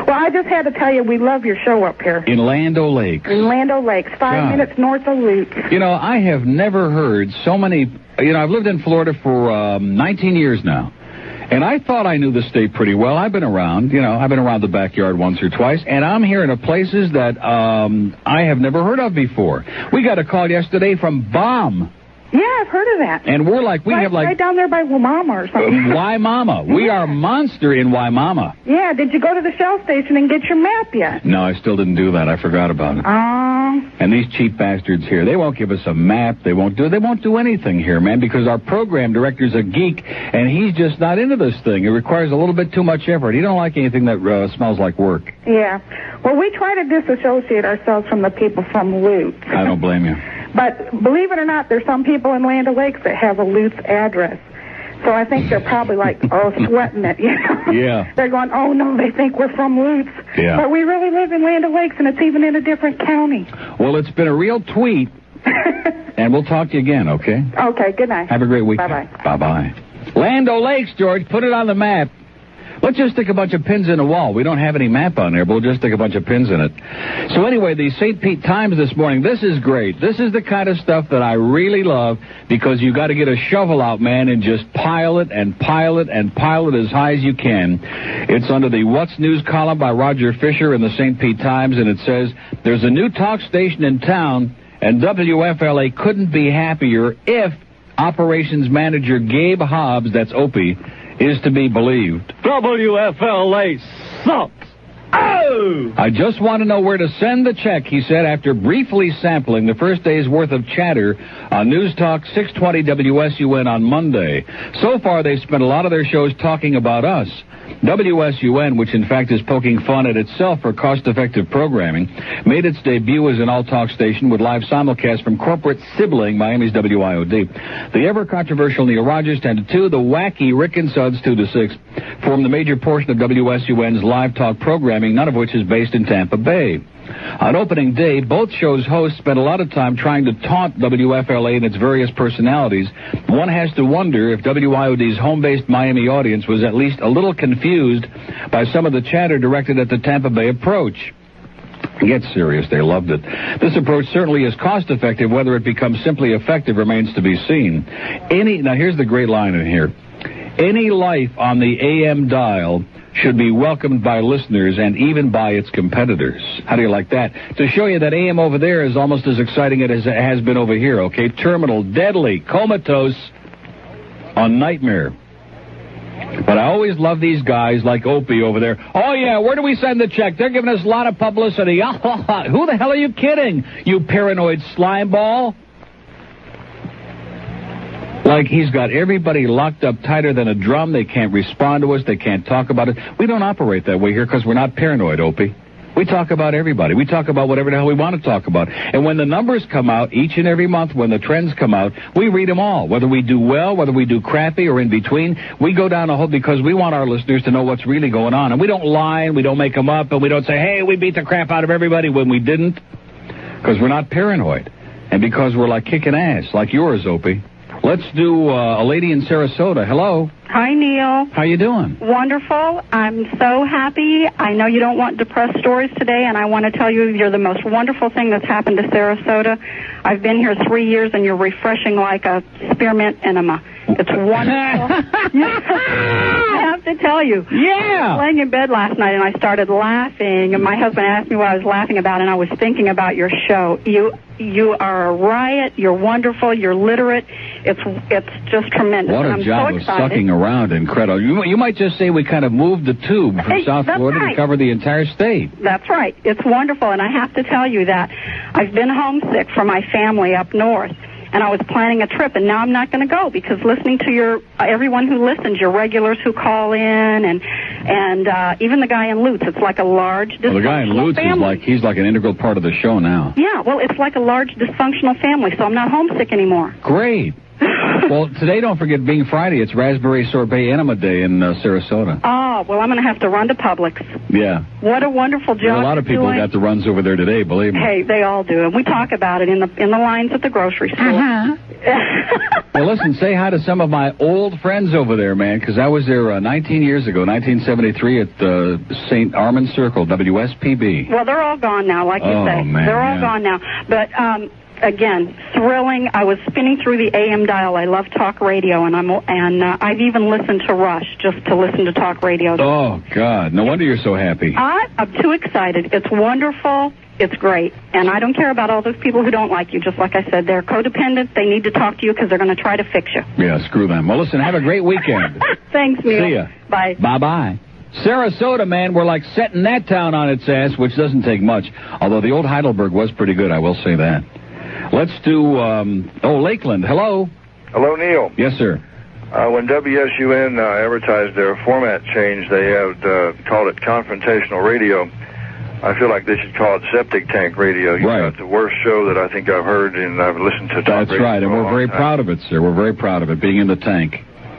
Well, I just had to tell you, we love your show up here. In Land O'Lakes. In Land O'Lakes, 5 minutes north of Lutz. You know, I have never heard so many... You know, I've lived in Florida for 19 years now. And I thought I knew the state pretty well. I've been around, I've been around the backyard once or twice, and I'm hearing of places that I have never heard of before. We got a call yesterday from Baum. Yeah, I've heard of that. And we're like, right down there by Waimama or something. Waimama. We are a monster in Waimama. Yeah, did you go to the Shell station and get your map yet? No, I still didn't do that. I forgot about it. And these cheap bastards here, they won't give us a map. They won't do anything here, man, because our program director's a geek, and he's just not into this thing. It requires a little bit too much effort. He don't like anything that smells like work. Yeah. Well, we try to disassociate ourselves from the people from Lutz. I don't blame you. But believe it or not, there's some people in Land O'Lakes that have a Lutz address. So I think they're probably like, sweating it, Yeah. They're going, oh, no, they think we're from Lutz. Yeah. But we really live in Land O'Lakes, and it's even in a different county. Well, it's been a real tweet, and we'll talk to you again, okay? Okay, good night. Have a great week. Bye-bye. Bye-bye. Land O'Lakes, George, put it on the map. Let's just stick a bunch of pins in a wall. We don't have any map on there, but we'll just stick a bunch of pins in it. So anyway, the St. Pete Times this morning, this is great. This is the kind of stuff that I really love because you got to get a shovel out, man, and just pile it and pile it and pile it as high as you can. It's under the What's News column by Roger Fisher in the St. Pete Times, and it says, there's a new talk station in town, and WFLA couldn't be happier if Operations Manager Gabe Hobbs, that's Opie, is to be believed. WFLA sucks. Oh! I just want to know where to send the check, he said, after briefly sampling the first day's worth of chatter on News Talk 620 WSUN on Monday. So far, they've spent a lot of their shows talking about us. WSUN, which in fact is poking fun at itself for cost-effective programming, made its debut as an all-talk station with live simulcast from corporate sibling Miami's WIOD. The ever-controversial Neil Rogers 10 to 2, the wacky Rick and Suds 2 to 6, form the major portion of WSUN's live talk programming, none of which is based in Tampa Bay. On opening day, both shows' hosts spent a lot of time trying to taunt WFLA and its various personalities. One has to wonder if WIOD's home-based Miami audience was at least a little confused by some of the chatter directed at the Tampa Bay approach. Get serious, they loved it. This approach certainly is cost-effective. Whether it becomes simply effective remains to be seen. Now here's the great line in here. Any life on the AM dial should be welcomed by listeners and even by its competitors. How do you like that? To show you that AM over there is almost as exciting as it has been over here, okay? Terminal, deadly, comatose, on Nightmare. But I always love these guys like Opie over there. Oh, yeah, where do we send the check? They're giving us a lot of publicity. Who the hell are you kidding, you paranoid slime ball? Like he's got everybody locked up tighter than a drum. They can't respond to us. They can't talk about it. We don't operate that way here because we're not paranoid, Opie. We talk about everybody. We talk about whatever the hell we want to talk about. And when the numbers come out each and every month, when the trends come out, we read them all. Whether we do well, whether we do crappy or in between, we go down a hole because we want our listeners to know what's really going on. And we don't lie and we don't make them up and we don't say, hey, we beat the crap out of everybody when we didn't. Because we're not paranoid. And because we're like kicking ass, like yours, Opie. Let's do a lady in Sarasota. Hello. Hi, Neil. How you doing? Wonderful. I'm so happy. I know you don't want depressed stories today, and I want to tell you you're the most wonderful thing that's happened to Sarasota. I've been here 3 years, and you're refreshing like a spearmint enema. It's wonderful. I have to tell you. Yeah. I was laying in bed last night, and I started laughing, and my husband asked me what I was laughing about, and I was thinking about your show. You are a riot. You're wonderful. You're literate. It's just tremendous. What a job so of sucking around. Incredible. You might just say we kind of moved the tube from South Florida to cover the entire state. That's right. It's wonderful, and I have to tell you that I've been homesick for my family up north, and I was planning a trip, and now I'm not going to go because listening to your everyone who listens, your regulars who call in, and even the guy in Lutz, it's like a large dysfunctional the guy in Lutz family. he's like an integral part of the show now. Yeah, well, it's like a large dysfunctional family, so I'm not homesick anymore. Great. Well, today, don't forget, being Friday, it's Raspberry Sorbet Enema Day in Sarasota. Oh, well, I'm going to have to run to Publix. Yeah. What a wonderful job. There are a lot of people who got the runs over there today, believe me. Hey, they all do. And we talk about it in the lines at the grocery store. Well, listen, say hi to some of my old friends over there, man, because I was there 19 years ago, 1973, at St. Armand Circle, WSPB. Well, they're all gone now, like you say. Man, they're all gone now. But, again, thrilling. I was spinning through the AM dial. I love talk radio, and I've even listened to Rush just to listen to talk radio. Oh, God. No wonder you're so happy. I'm too excited. It's wonderful. It's great. And I don't care about all those people who don't like you. Just like I said, they're codependent. They need to talk to you because they're going to try to fix you. Yeah, screw them. Well, listen, have a great weekend. Thanks, Neil. See ya. Bye. Bye-bye. Sarasota, man, we're like setting that town on its ass, which doesn't take much. Although the old Heidelberg was pretty good, I will say that. Let's do, Lakeland. Hello. Hello, Neil. Yes, sir. When WSUN advertised their format change, they had called it confrontational radio. I feel like they should call it septic tank radio. You know, it's the worst show that I think I've heard, and I've listened to. That's right, and we're very proud of it, sir. We're very proud of it, being in the tank.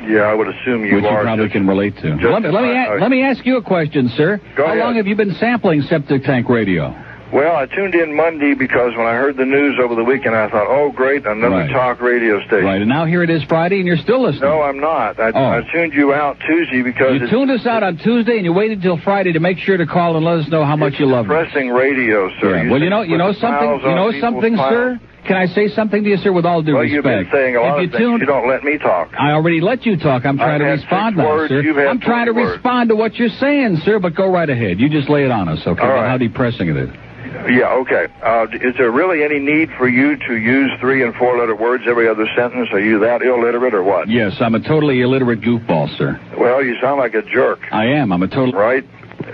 Yeah, I would assume you are. Which you probably can relate to. Let me ask you a question, sir. Go ahead. How long have you been sampling septic tank radio? Well, I tuned in Monday because when I heard the news over the weekend, I thought, oh, great, another talk radio station. Right, and now here it is Friday, and you're still listening. No, I'm not. I tuned you out Tuesday because... You tuned us out on Tuesday, and you waited till Friday to make sure to call and let us know how much you love it. Depressing radio, sir. Yeah. Well, you know something, sir? Can I say something to you, sir, with all due respect? You've been saying a lot of things. You don't let me talk. I already let you talk. I'm trying to respond now, sir. I'm trying to respond to what you're saying, sir, but go right ahead. You just lay it on us, okay? All right. How depressing it is. Yeah, okay. Is there really any need for you to use 3- and 4-letter words every other sentence? Are you that illiterate or what? Yes, I'm a totally illiterate goofball, sir. Well, you sound like a jerk. I am. I'm a total... Right?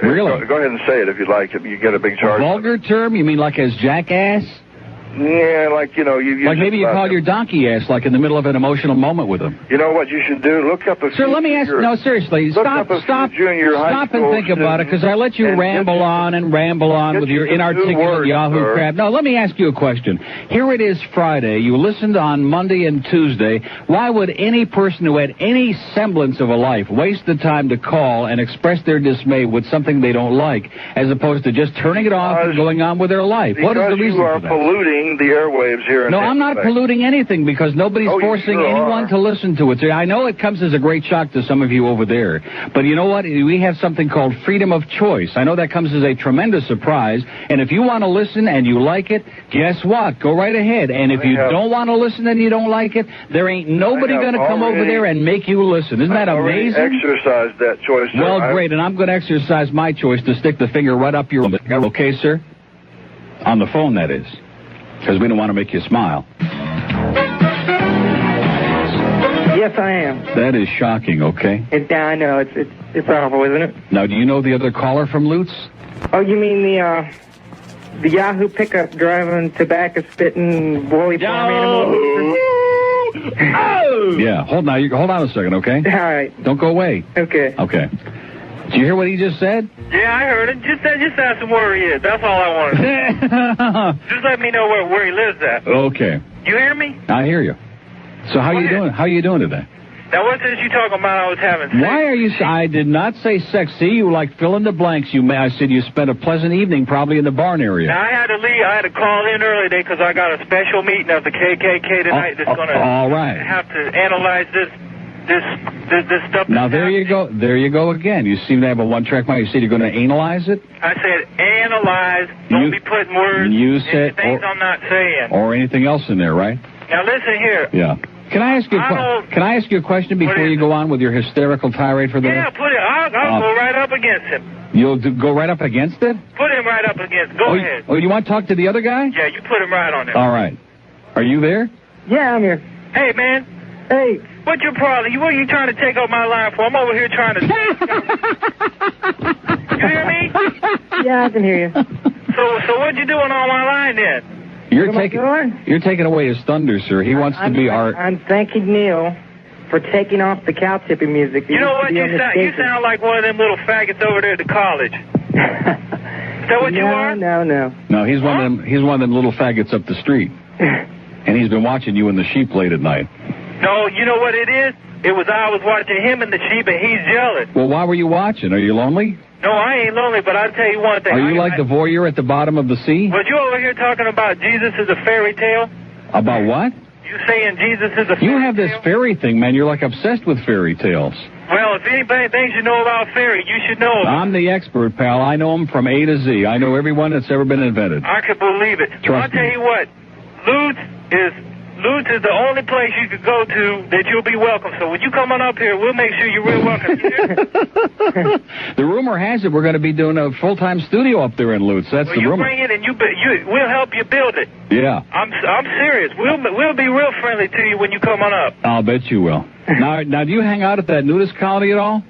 Really? Go ahead and say it if you'd like. You get a big charge. A vulgar term? You mean like as jackass? Yeah, like, you know, you like maybe you call your donkey ass, like in the middle of an emotional moment with him. You know what you should do? Look up a few... Sir, let me ask... No, seriously, stop and think about it, because I let you ramble on with your inarticulate Yahoo crap. No, let me ask you a question. Here it is Friday. You listened on Monday and Tuesday. Why would any person who had any semblance of a life waste the time to call and express their dismay with something they don't like, as opposed to just turning it off and going on with their life? What is the reason for that? Because you are polluting the airwaves here. No, I'm not polluting anything because nobody's forcing anyone to listen to it. I know it comes as a great shock to some of you over there, but you know what? We have something called freedom of choice. I know that comes as a tremendous surprise, and if you want to listen and you like it, guess what? Go right ahead. And if you don't want to listen and you don't like it, there ain't nobody going to come over there and make you listen. Isn't that amazing? Exercise that choice, sir. Well, great, and I'm going to exercise my choice to stick the finger right up your... Okay, sir? On the phone, that is. Because we don't want to make you smile. Yes, I am. That is shocking, okay? I know. It's awful, isn't it? Now, do you know the other caller from Lutz? Oh, you mean the Yahoo pickup driving, tobacco spitting, woolly farm animal? Oh! Yeah, hold on a second, okay? All right. Don't go away. Okay. Okay. Did you hear what he just said? Yeah, I heard it. Just ask him where he is. That's all I wanted. Just let me know where he lives at. Okay. You hear me? I hear you. So how you doing? How you doing today? Now, what is you talking about? I was having sex. Why are you... I did not say sex. See, you like fill in the blanks. I said you spent a pleasant evening probably in the barn area. Now, I had to leave. I had to call in early today because I got a special meeting of the KKK tonight that's going to have to analyze this stuff. Now, there you go. There you go again. You seem to have a one-track mind. You said you're going to analyze it? I said analyze. Don't be putting words in things I'm not saying. Or anything else in there, right? Now, listen here. Yeah. Can I ask you a question before you go on with your hysterical tirade for the... Yeah, put it. I'll go right up against him. You'll go right up against it? Put him right up against. Go ahead. Oh, you want to talk to the other guy? Yeah, you put him right on there. All right. Are you there? Yeah, I'm here. Hey, man. Hey. What's your problem? What are you trying to take up my line for? I'm over here trying to... You hear me? Yeah, I can hear you. So what you doing on my line then? You're taking away his thunder, sir. He wants to be our... I'm thanking Neil for taking off the cow tipping music. You know what? You sound like one of them little faggots over there at the college. Is that what you are? No. No, he's one of them little faggots up the street. And he's been watching you and the sheep late at night. No, you know what it is? I was watching him and the sheep, and he's jealous. Well, why were you watching? Are you lonely? No, I ain't lonely, but I'll tell you one thing. Are you like the voyeur at the bottom of the sea? Was you over here talking about Jesus as a fairy tale? About what? You saying Jesus is a fairy You have this tale? fairy thing, man. You're like obsessed with fairy tales. Well, if anybody thinks you know about fairy, you should know them. I'm the expert, pal. I know them from A to Z. I know everyone that's ever been invented. I could believe it. I'll tell you what, Lutz is the only place you could go to that you'll be welcome. So when you come on up here, we'll make sure you're real welcome. The rumor has it we're going to be doing a full-time studio up there in Lutz. That's the rumor. You bring it and we'll help you build it. Yeah. I'm serious. We'll be real friendly to you when you come on up. I'll bet you will. Now, do you hang out at that nudist colony at all?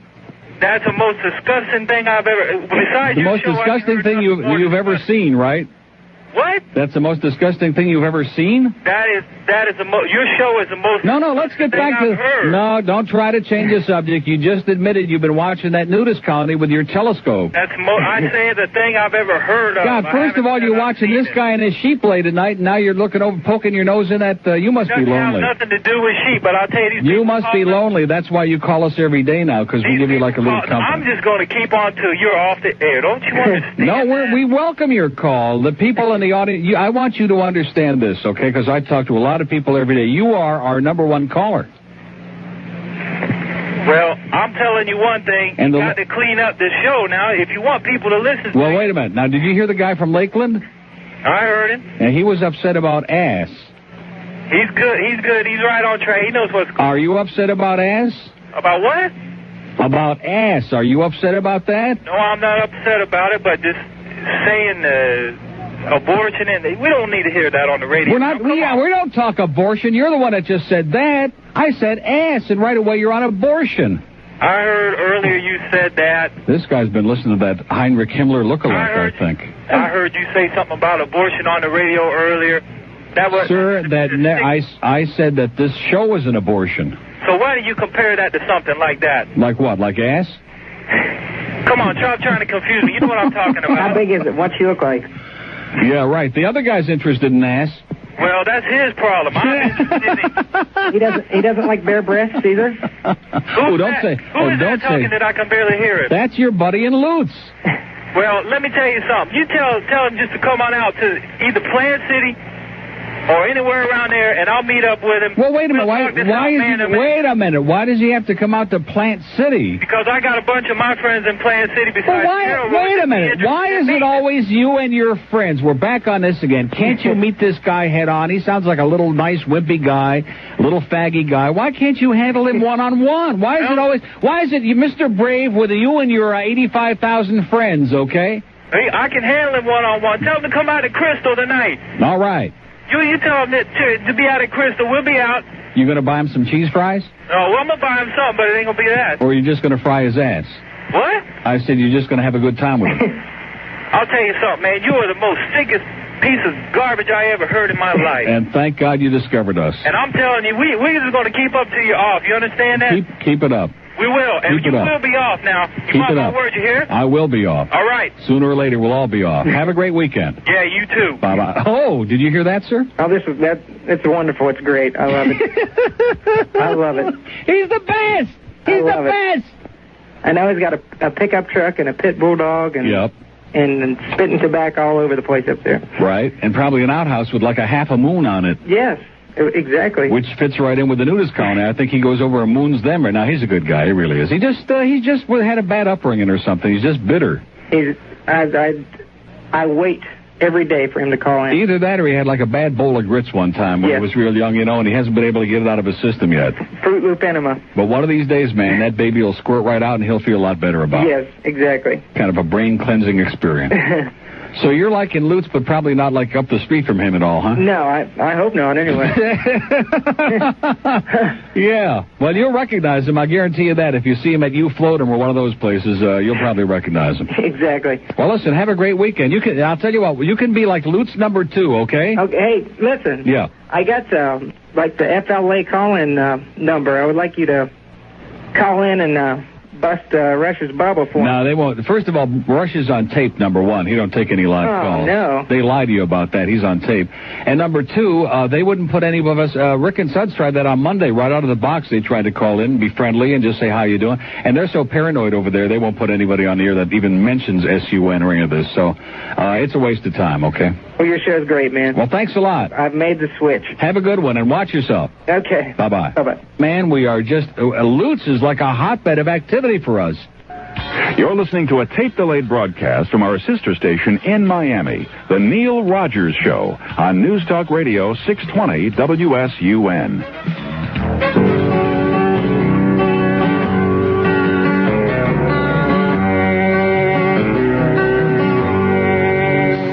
That's the most disgusting thing I've ever. Besides the most disgusting thing you've ever seen, right? What? That's the most disgusting thing you've ever seen? That is the most. Your show is the most. No, let's get back to. No, don't try to change the subject. You just admitted you've been watching that nudist colony with your telescope. I say the thing I've ever heard of. God, first of all, you're watching this guy in his sheep late at night, and now you're looking over, poking your nose in that. You must be lonely. Has nothing to do with sheep, but I'll tell you these. You must be lonely. That's why you call us every day now, because we give you like a little company. I'm just going to keep on till you're off the air. Don't you understand? No, we welcome your call. The people in the audience. I want you to understand this, okay? Because I talk to a lot of people every day. You are our number one caller. Well, I'm telling you one thing. You got to clean up this show now if you want people to listen to Well, wait a minute. Now, did you hear the guy from Lakeland? I heard him. And he was upset about ass. He's good. He's right on track. He knows what's going on. Are you upset about ass? About what? About ass. Are you upset about that? No, I'm not upset about it, but just saying abortion, and we don't need to hear that on the radio. We don't talk abortion. You're the one that just said that. I said ass, and right away you're on abortion. I heard earlier you said that. This guy's been listening to that Heinrich Himmler lookalike, I think. I heard you say something about abortion on the radio earlier. Sir, I said that this show was an abortion. So why do you compare that to something like that? Like what? Like ass? Come on, stop trying to confuse me. You know what I'm talking about. How big is it? What you look like? Yeah, right. The other guy's interested in ass. Well, that's his problem. He doesn't like bare breasts either. Who is that talking that I can barely hear it? That's your buddy in Lutz. Well, let me tell you something. You tell him just to come on out to either Plant City or anywhere around there, and I'll meet up with him. Well, wait a minute. Wait a minute. Why does he have to come out to Plant City? Because I got a bunch of my friends in Plant City besides wait a minute. Why is it always you and your friends? We're back on this again. Can't you meet this guy head on? He sounds like a little nice, wimpy guy, a little faggy guy. Why can't you handle him one-on-one? Why is it you, Mr. Brave, with you and your 85,000 friends, okay? Hey, I can handle him one-on-one. Tell him to come out to Crystal tonight. All right. You tell him to be out at Crystal. We'll be out. You going to buy him some cheese fries? No, well, I'm going to buy him something, but it ain't going to be that. Or are you just going to fry his ass? What? I said you're just going to have a good time with him. I'll tell you something, man. You are the most sickest piece of garbage I ever heard in my life. And thank God you discovered us. And I'm telling you, we're just going to keep up till you're off. You understand that? Keep it up. We will. And you will be off now. You mark my word, you hear? I will be off. All right. Sooner or later, we'll all be off. Have a great weekend. Yeah, you too. Bye-bye. Oh, did you hear that, sir? Oh, it's wonderful. It's great. I love it. I love it. He's the best. He's the best. I know he's got a pickup truck and a pit bulldog and and spitting tobacco all over the place up there. Right, and probably an outhouse with like a half a moon on it. Yes. Exactly. Which fits right in with the nudist colony. I think he goes over and moons them right now. He's a good guy. He really is. He just had a bad upbringing or something. He's just bitter. I wait every day for him to call in. Either that or he had like a bad bowl of grits one time when he was real young, and he hasn't been able to get it out of his system yet. Fruit Loop enema. But one of these days, man, that baby will squirt right out and he'll feel a lot better about it. Yes, exactly. Kind of a brain-cleansing experience. So you're like in Lutz, but probably not like up the street from him at all, huh? No, I hope not, anyway. Yeah. Well, you'll recognize him. I guarantee you that. If you see him at U-Floatum or one of those places, you'll probably recognize him. Exactly. Well, listen, have a great weekend. I'll tell you what, you can be like Lutz number 2, okay? Okay. Hey, listen. Yeah. I got, like, the FLA call-in number. I would like you to call in and bust Rush's bubble for him. No, they won't. First of all, Rush is on tape, number one. He don't take any live calls. No. They lie to you about that. He's on tape. And number two, they wouldn't put any of us... Rick and Suds tried that on Monday. Right out of the box, they tried to call in, be friendly, and just say, how you doing? And they're so paranoid over there, they won't put anybody on the air that even mentions SUN or any of this. So it's a waste of time, okay? Well, your show's great, man. Well, thanks a lot. I've made the switch. Have a good one, and watch yourself. Okay. Bye-bye. Bye-bye. Man, we are just... Lutz is like a hotbed of activity for us. You're listening to a tape-delayed broadcast from our sister station in Miami, The Neil Rogers Show, on News Talk Radio 620 WSUN.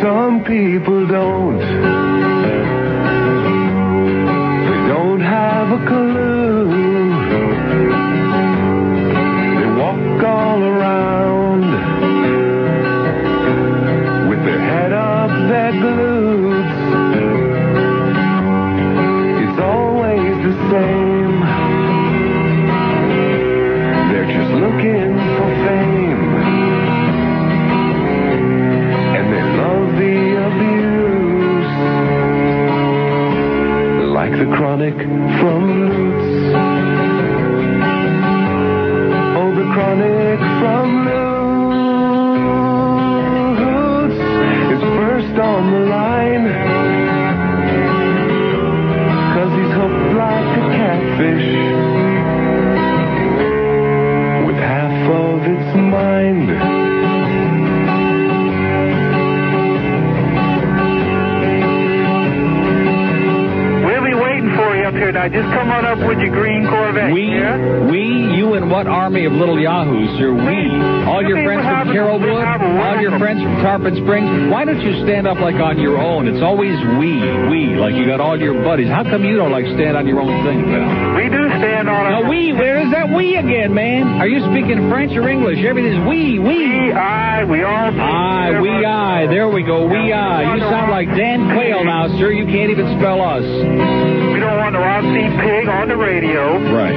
Some people don't have a clue. They walk all around with their head up their glutes. It's always the same. They're just looking for fame, and they love the abuse, like the chronic from Lutz. Oh, the chronic from Lutz is first on the line, 'cause he's hooked like a catfish with half of its mind. Now, just come on up with your green Corvette. You and what army of little yahoos, sir? All your friends from Carrollwood, all your friends from Tarpon Springs. Why don't you stand up like on your own? It's always we, like you got all your buddies. How come you don't like stand on your own thing, pal? We do stand on our own. Now, where is that we again, man? Are you speaking French or English? Everything's we. We, I, we all. I. There we go, we, I. You sound like Dan Quayle now, sir. You can't even spell us. We don't want to see Pig on the radio. Right.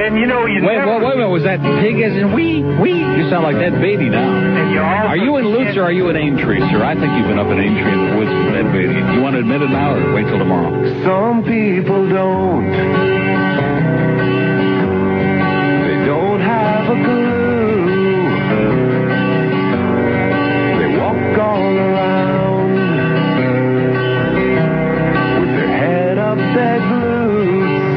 And you know, wait a minute. Was that Pig as in we? You sound like that baby now. Are you in Lutz or are you in Aintree, sir? I think you've been up in Aintree in the woods with that baby. You want to admit it now or wait till tomorrow? Some people don't. They don't have a clue. They walk all around with their head up their glutes.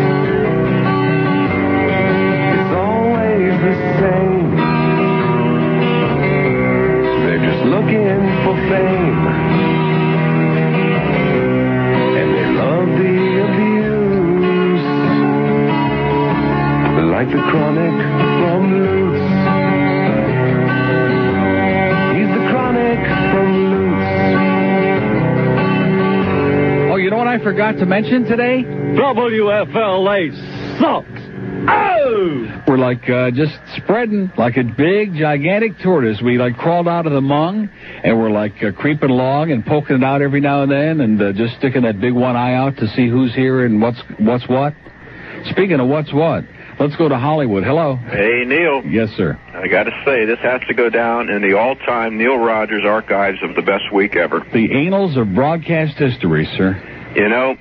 It's always the same. They're just looking for fame, and they love the abuse, like the chronic from Lutz. He's the chronic from Lutz. Oh, you know what I forgot to mention today? WFLA sucks. Oh! We're like just spreading like a big, gigantic tortoise. We like crawled out of the mung, and we're like creeping along and poking it out every now and then, and just sticking that big one eye out to see who's here and what's what. Speaking of what's what, let's go to Hollywood. Hello. Hey, Neil. Yes, sir. I got to say, this has to go down in the all-time Neil Rogers archives of the best week ever. The annals of broadcast history, sir. You know...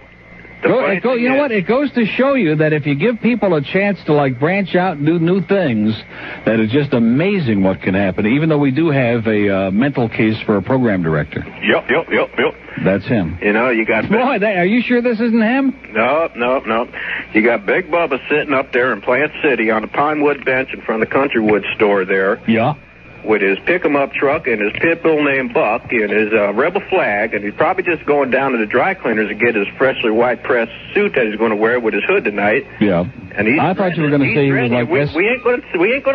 You know what? It goes to show you that if you give people a chance to, like, branch out and do new things, that it's just amazing what can happen, even though we do have a mental case for a program director. Yep. That's him. You know, you got... Boy, are you sure this isn't him? No. You got Big Bubba sitting up there in Plant City on the Pinewood bench in front of the Countrywood store there. Yeah. With his pick-em-up truck and his pit bull named Buck and his rebel flag, and he's probably just going down to the dry cleaners to get his freshly white-pressed suit that he's going to wear with his hood tonight. Yeah. And he's I thought you were going to say he was like this. We ain't going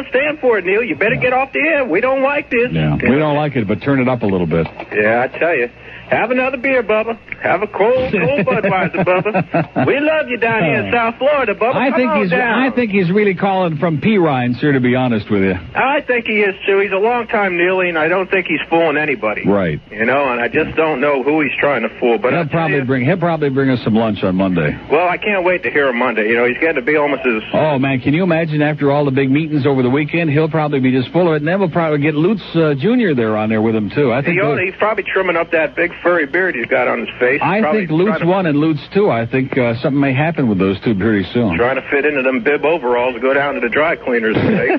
to stand for it, Neil. You better get off the air. We don't like this. Yeah, we don't like it, but turn it up a little bit. Yeah, I tell you. Have another beer, Bubba. Have a cold Budweiser, Bubba. We love you down here in South Florida, Bubba. I think he's really calling from Pirine, sir, to be honest with you. I think he is, too. He's a long-time Neely, and I don't think he's fooling anybody. Right. You know, and I just don't know who he's trying to fool. But he'll probably bring us some lunch on Monday. Well, I can't wait to hear him Monday. You know, he's getting to be almost performances. Oh, man, can you imagine after all the big meetings over the weekend, he'll probably be just full of it, and then we'll probably get Lutz Jr. there on there with him, too. I think he's probably trimming up that big furry beard he's got on his face. I think Lutz 1 and Lutz 2, I think something may happen with those two pretty soon. Trying to fit into them bib overalls to go down to the dry cleaners today.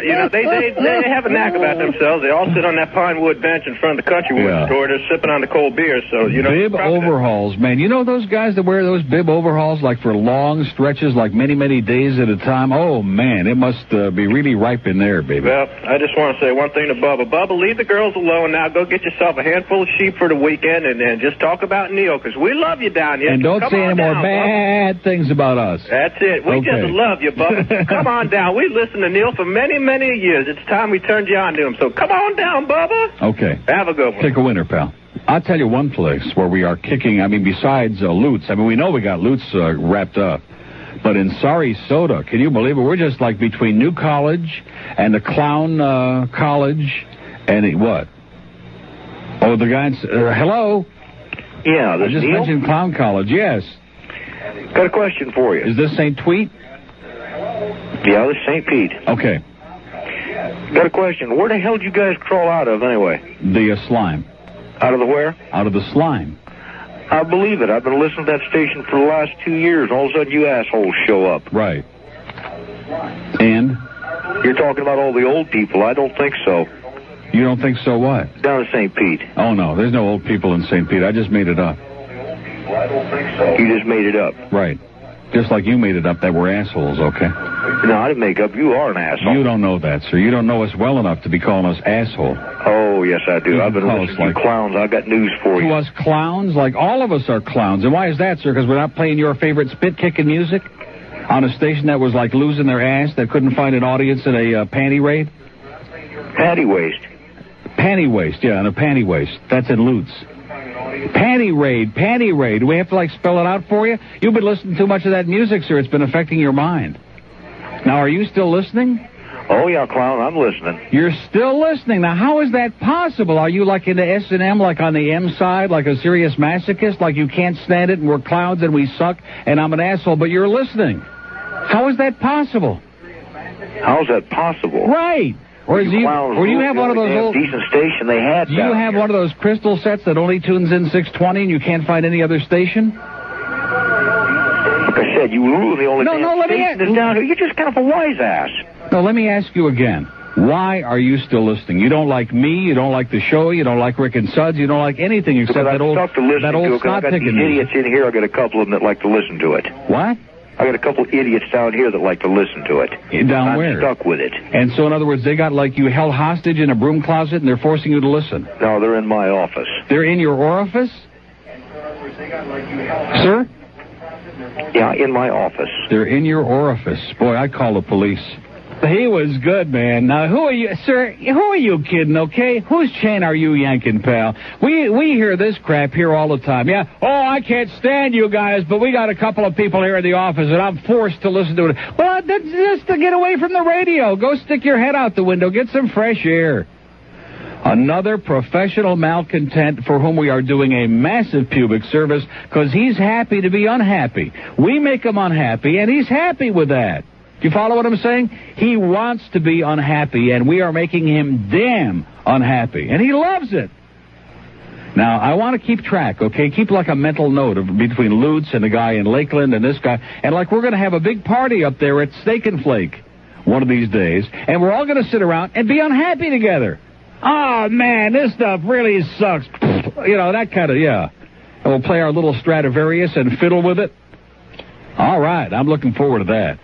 They have a knack about themselves. They all sit on that pine wood bench in front of the country wood store. They're sipping on the cold beer, so, Bib overalls, man. You know those guys that wear those bib overalls, like, for long stretches, like many, many days at a time? Oh, man, it must be really ripe in there, baby. Well, I just want to say one thing to Bubba. Bubba, leave the girls alone now. Go get yourself a handful of sheep for the weekend and just talk about Neil, because we love you down here. And don't say any more bad things about us. That's it. We just love you, Bubba. Come on down. We listened to Neil for many, many years. It's time we turned you on to him. So come on down, Bubba. Okay. Have a good one. Take a winner, pal. I'll tell you one place where we are kicking, besides Lutz. We know we got Lutz wrapped up. But in Sarasota, can you believe it? We're just like between New College and the Clown College and what? Oh, the guy, hello? Yeah, I just mentioned Clown College, yes. Got a question for you. Is this St. Tweet? Yeah, this is St. Pete. Okay. Got a question. Where the hell did you guys crawl out of, anyway? The slime. Out of the where? Out of the slime. I believe it. I've been listening to that station for the last 2 years. All of a sudden, you assholes show up. Right. And? You're talking about all the old people. I don't think so. You don't think so what? Down in St. Pete. Oh, no. There's no old people in St. Pete. I just made it up. I don't think so. You just made it up? Right. Just like you made it up that we're assholes, okay? No, I didn't make up. You are an asshole. You don't know that, sir. You don't know us well enough to be calling us asshole. Oh, yes, I do. I've been listening to you clowns. I've got news for you. To us clowns? Like, all of us are clowns. And why is that, sir? Because we're not playing your favorite spit-kicking music on a station that was like losing their ass, that couldn't find an audience at a panty raid? Panty waist. Panty waist, yeah, and a panty waist. That's in Lutz. Panty raid. Do we have to, spell it out for you? You've been listening to too much of that music, sir. It's been affecting your mind. Now, are you still listening? Oh, yeah, clown, I'm listening. You're still listening. Now, how is that possible? Are you, into S&M, on the M side, like a serious masochist? Like you can't stand it and we're clowns and we suck and I'm an asshole, but you're listening. How is that possible? How's that possible? Right. Or do you have one of those old decent station they had? Do you have one of those crystal sets that only tunes in 620 and you can't find any other station? Like I said, you ruin the only station is down here. You're just kind of a wise ass. No, let me ask you again. Why are you still listening? You don't like me, you don't like the show, you don't like Rick and Suds, you don't like anything except that old snot picking. These idiots in here. I got a couple of them that like to listen to it. What? I got a couple of idiots down here that like to listen to it. Down where? I'm stuck with it. And so, in other words, they got you held hostage in a broom closet and they're forcing you to listen? No, they're in my office. They're in your orifice? Sir? Yeah, in my office. They're in your orifice. Boy, I'd call the police. He was good, man. Now, who are you, sir? Who are you kidding, okay? Whose chain are you yanking, pal? We hear this crap here all the time. Yeah, I can't stand you guys, but we got a couple of people here in the office, and I'm forced to listen to it. Well, that's just to get away from the radio. Go stick your head out the window. Get some fresh air. Another professional malcontent for whom we are doing a massive pubic service because he's happy to be unhappy. We make him unhappy, and he's happy with that. Do you follow what I'm saying? He wants to be unhappy, and we are making him damn unhappy. And he loves it. Now, I want to keep track, okay? Keep a mental note between Lutz and the guy in Lakeland and this guy. And we're going to have a big party up there at Steak and Flake one of these days. And we're all going to sit around and be unhappy together. Oh, man, this stuff really sucks. That kind of, yeah. And we'll play our little Stradivarius and fiddle with it. All right, I'm looking forward to that.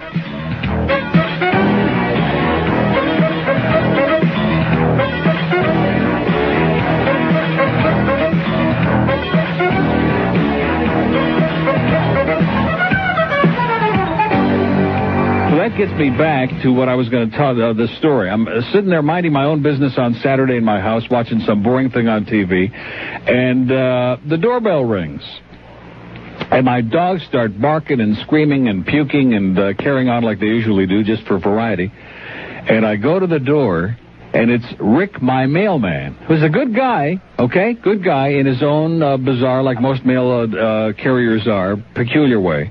That gets me back to what I was going to tell the story. I'm sitting there minding my own business on Saturday in my house, watching some boring thing on TV, and the doorbell rings. And my dogs start barking and screaming and puking and carrying on like they usually do, just for variety. And I go to the door, and it's Rick, my mailman, who's a good guy, okay? Good guy in his own bizarre, like most mail carriers are, peculiar way.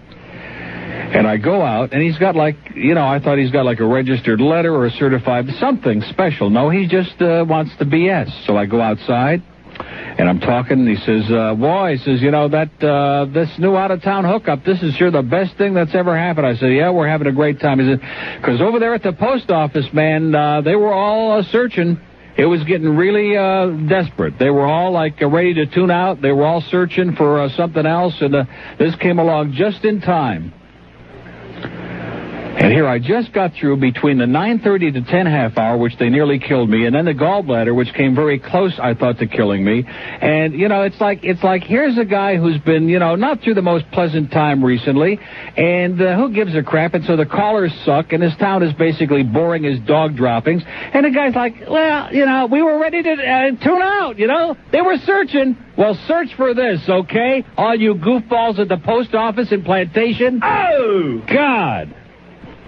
And I go out, and he's got like, I thought he's got like a registered letter or a certified something special. No, he just wants the BS. So I go outside, and I'm talking, and he says, boy, he says, this new out-of-town hookup, this is sure the best thing that's ever happened. I said, yeah, we're having a great time. He said, because over there at the post office, man, they were all searching. It was getting really desperate. They were all, like, ready to tune out. They were all searching for something else, and this came along just in time. And here I just got through between the 9:30 to 10 half hour, which they nearly killed me, and then the gallbladder, which came very close, I thought, to killing me. And, it's like here's a guy who's been, not through the most pleasant time recently, and who gives a crap? And so the callers suck, and his town is basically boring as dog droppings. And the guy's like, well, we were ready to tune out, They were searching. Well, search for this, okay? All you goofballs at the post office in Plantation. Oh, God.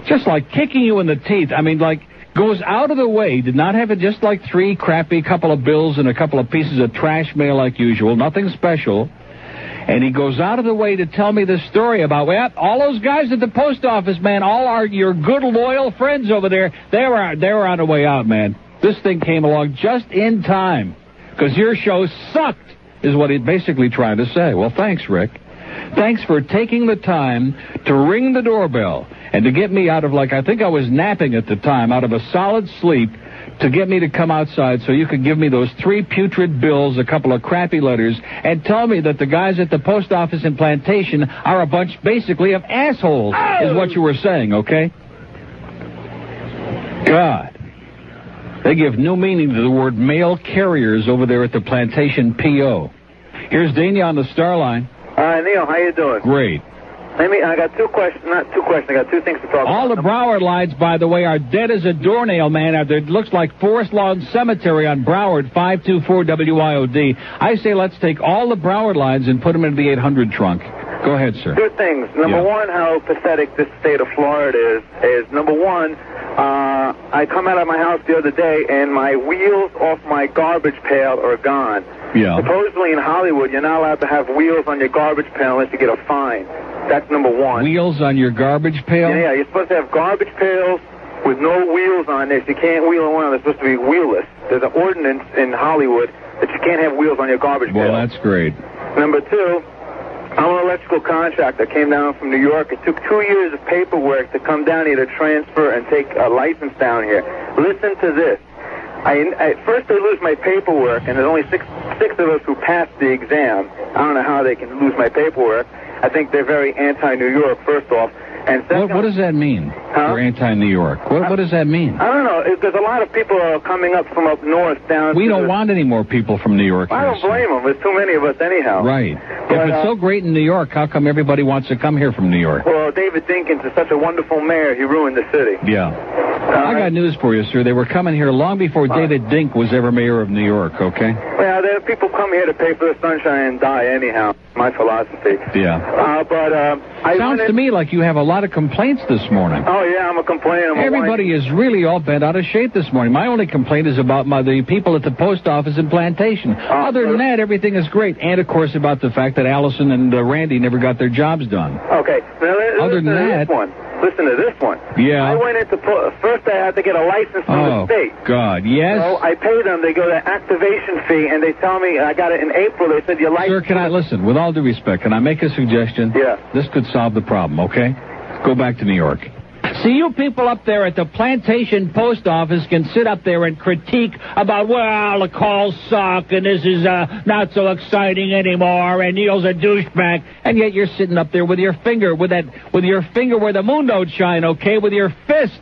Just like kicking you in the teeth. I mean, like, goes out of the way, did not have it just like 3 crappy couple of bills and a couple of pieces of trash mail like usual, nothing special. And he goes out of the way to tell me this story about, well, all those guys at the post office, man, all your good, loyal friends over there, they were on the way out, man. This thing came along just in time, because your show sucked, is what he's basically trying to say. Well, thanks, Rick. Thanks for taking the time to ring the doorbell and to get me out of, like, I think I was napping at the time, out of a solid sleep, to get me to come outside so you could give me those 3 putrid bills, a couple of crappy letters, and tell me that the guys at the post office in Plantation are a bunch, basically, of assholes, is what you were saying, okay? God. They give new meaning to the word mail carriers over there at the Plantation P.O. Here's Dania on the Star Line. Neil, how you doing? Great. I got 2 questions. Not 2 questions. I got 2 things to talk about. All the Broward lines, by the way, are dead as a doornail, man. It looks like Forest Lawn Cemetery on Broward, 524 WIOD. I say let's take all the Broward lines and put them into the 800 trunk. Go ahead, sir. 2 things. Number one, how pathetic this state of Florida is number one, I come out of my house the other day, and my wheels off my garbage pail are gone. Yeah. Supposedly in Hollywood, you're not allowed to have wheels on your garbage pail unless you get a fine. That's number one. Wheels on your garbage pail? Yeah, you're supposed to have garbage pails with no wheels on this. You can't wheel on one. They're supposed to be wheelless. There's an ordinance in Hollywood that you can't have wheels on your garbage pail. Well, that's great. Number 2, I'm an electrical contractor. Came down from New York. It took 2 years of paperwork to come down here to transfer and take a license down here. Listen to this. First they lose my paperwork, and there's only six of us who passed the exam. I don't know how they can lose my paperwork. I think they're very anti-New York, first off. And second, what does that mean? Huh? They're anti-New York. What does that mean? I don't know. There's a lot of people are coming up from up north down. We don't want any more people from New York. I don't blame them. There's too many of us anyhow. Right. But, if it's so great in New York, how come everybody wants to come here from New York? Well, David Dinkins is such a wonderful mayor. He ruined the city. Yeah. I got news for you, sir. They were coming here long before David Dink was ever mayor of New York, okay? Well, people come here to pay for the sunshine and die anyhow. My philosophy. Yeah. Sounds to me like you have a lot of complaints this morning. Oh, yeah, I'm a complainer. Everybody is really all bent out of shape this morning. My only complaint is about the people at the post office in Plantation. Other than that, everything is great. And, of course, about the fact that Allison and Randy never got their jobs done. Okay. Now, Other than that... Listen to this one. Yeah. I went into... First, I had to get a license from the state. Oh, God, yes. So I pay them. They go to activation fee, and they tell me I got it in April. They said your license... Sir, can I listen? With all due respect, can I make a suggestion? Yeah. This could solve the problem, okay? Go back to New York. See, you people up there at the Plantation Post Office can sit up there and critique about, well, the calls suck, and this is not so exciting anymore, and Neil's a douchebag, and yet you're sitting up there with your finger, with your finger where the moon don't shine, okay, with your fist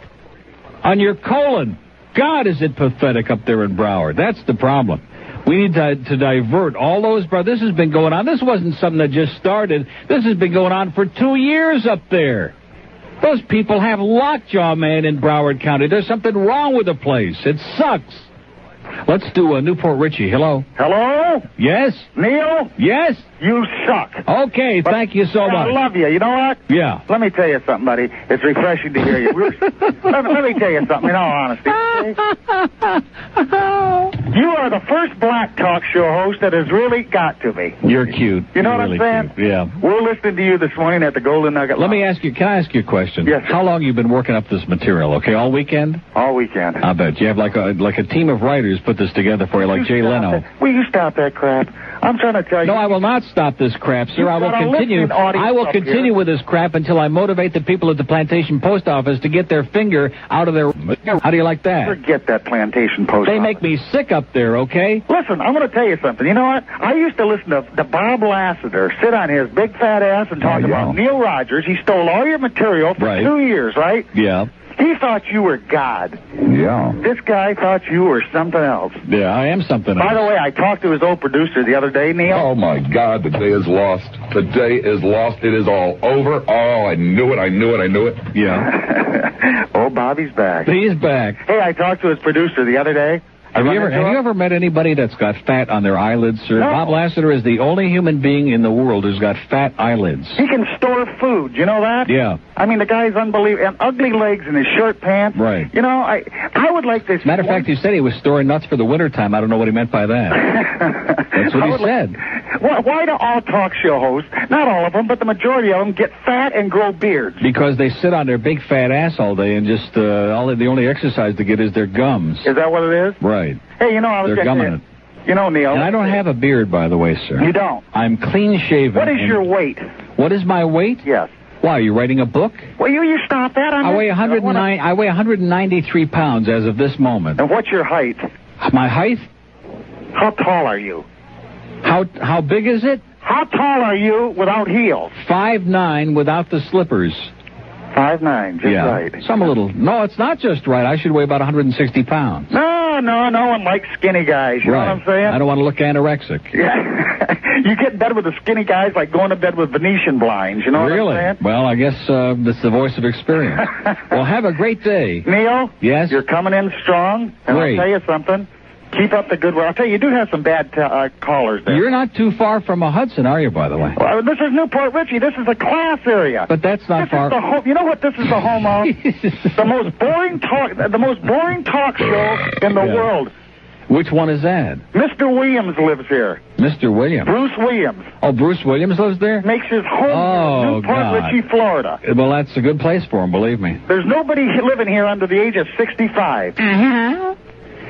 on your colon. God, is it pathetic up there in Broward. That's the problem. We need to divert all those... This has been going on. This wasn't something that just started. This has been going on for 2 years up there. Those people have lockjaw, man, in Broward County. There's something wrong with the place. It sucks. Let's do Newport Richie. Hello? Hello? Yes? Neil? Yes? You suck. Okay, thank you so much. I love you. You know what? Yeah. Let me tell you something, buddy. It's refreshing to hear you. let me tell you something in all honesty. You are are the first black talk show host that has really got to me. You're cute. You know You're what I'm saying? Cute. Yeah. We're listening to you this morning at the Golden Nugget. Let me ask you, can I ask you a question? Yes. How long you been working up this material, okay? All weekend? All weekend. I bet. You have like a team of writers put this together for you, like Jay Leno. Will you stop that crap? I'm trying to tell you. No, I will not stop this crap, sir. I will continue. I will continue with this crap until I motivate the people at the Plantation Post Office to get their finger out of their... How do you like that? Forget that Plantation Post They Office. make me sick up there, okay? Listen, I'm going to tell you something. You know what? I used to listen to Bob Lassiter sit on his big fat ass and talk about Neil Rogers. He stole all your material for 2 years, right? Yeah. He thought you were God. Yeah. This guy thought you were something else. Yeah, I am something else. By the way, I talked to his old producer the other day, Neil. Oh, my God, the day is lost. The day is lost. It is all over. Oh, I knew it. Yeah. Oh, Bobby's back. He's back. Hey, I talked to his producer the other day. Have you ever met anybody that's got fat on their eyelids, sir? No. Bob Lassiter is the only human being in the world who's got fat eyelids. He can store food. You know that? Yeah. I mean, the guy's unbelievable. And ugly legs in his short pants. Right. You know, I would like this. Matter of fact, he said he was storing nuts for the wintertime. I don't know what he meant by that. That's what he said. Why do all talk show hosts, not all of them, but the majority of them, get fat and grow beards? Because they sit on their big fat ass all day and just the only exercise to get is their gums. Is that what it is? Right. Hey, you know, I was They're gumming it. You know, Neil. And I don't have a beard, by the way, sir. You don't? I'm clean shaven. What is your weight? What is my weight? Yes. Why, are you writing a book? Well, you stop that. I weigh 109. I weigh 193 pounds as of this moment. And what's your height? My height? How tall are you? How big is it? How tall are you without heels? 5'9" without the slippers. 5'9", just right. So I'm a little... No, it's not just right. I should weigh about 160 pounds. No one likes skinny guys. You know what I'm saying? I don't want to look anorexic. Yeah. You get in bed with the skinny guys like going to bed with Venetian blinds. You know what I'm saying? Well, I guess that's the voice of experience. Well, have a great day. Neil? Yes? You're coming in strong. And Great. I'll tell you something. Keep up the good work. I'll tell you do have some bad callers there. You're not too far from a Hudson, are you, by the way? Well, this is Newport Richie. This is a class area. But that's not far. You know what this is the home of? the most boring talk show in the world. Which one is that? Mr. Williams lives here. Mr. Williams? Bruce Williams. Oh, Bruce Williams lives there? Makes his home in Newport Richie, Florida. Well, that's a good place for him, believe me. There's nobody living here under the age of 65. Uh-huh.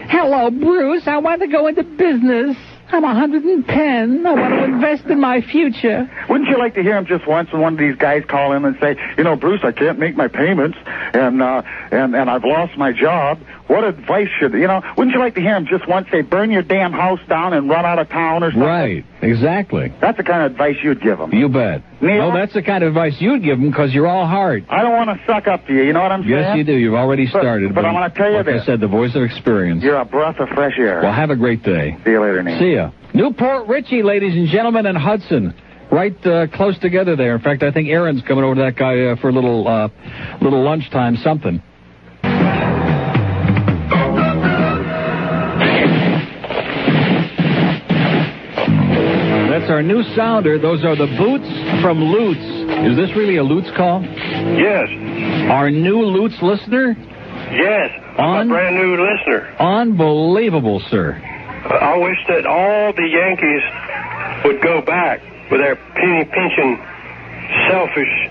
Hello, Bruce. I want to go into business. I'm 110. I want to invest in my future. Wouldn't you like to hear him just once when one of these guys call him and say, you know, Bruce, I can't make my payments, and I've lost my job. What advice wouldn't you like to hear him just once say, burn your damn house down and run out of town or something? Right, exactly. That's the kind of advice you'd give him. You bet. Neil? No, that's the kind of advice you'd give him because you're all heart. I don't want to suck up to you, you know what I'm saying? Yes, you do. You've already started. But I'm going to tell you like this. I said, the voice of experience. You're a breath of fresh air. Well, have a great day. See you later, Neil. See ya. Newport Richie, ladies and gentlemen, and Hudson. Right close together there. In fact, I think Aaron's coming over to that guy for a little lunchtime something. That's our new sounder. Those are the Boots from Lutz. Is this really a Lutz call? Yes. Our new Lutz listener? Yes. I'm a brand new listener. Unbelievable, sir. I wish that all the Yankees would go back with their penny-pinching, selfish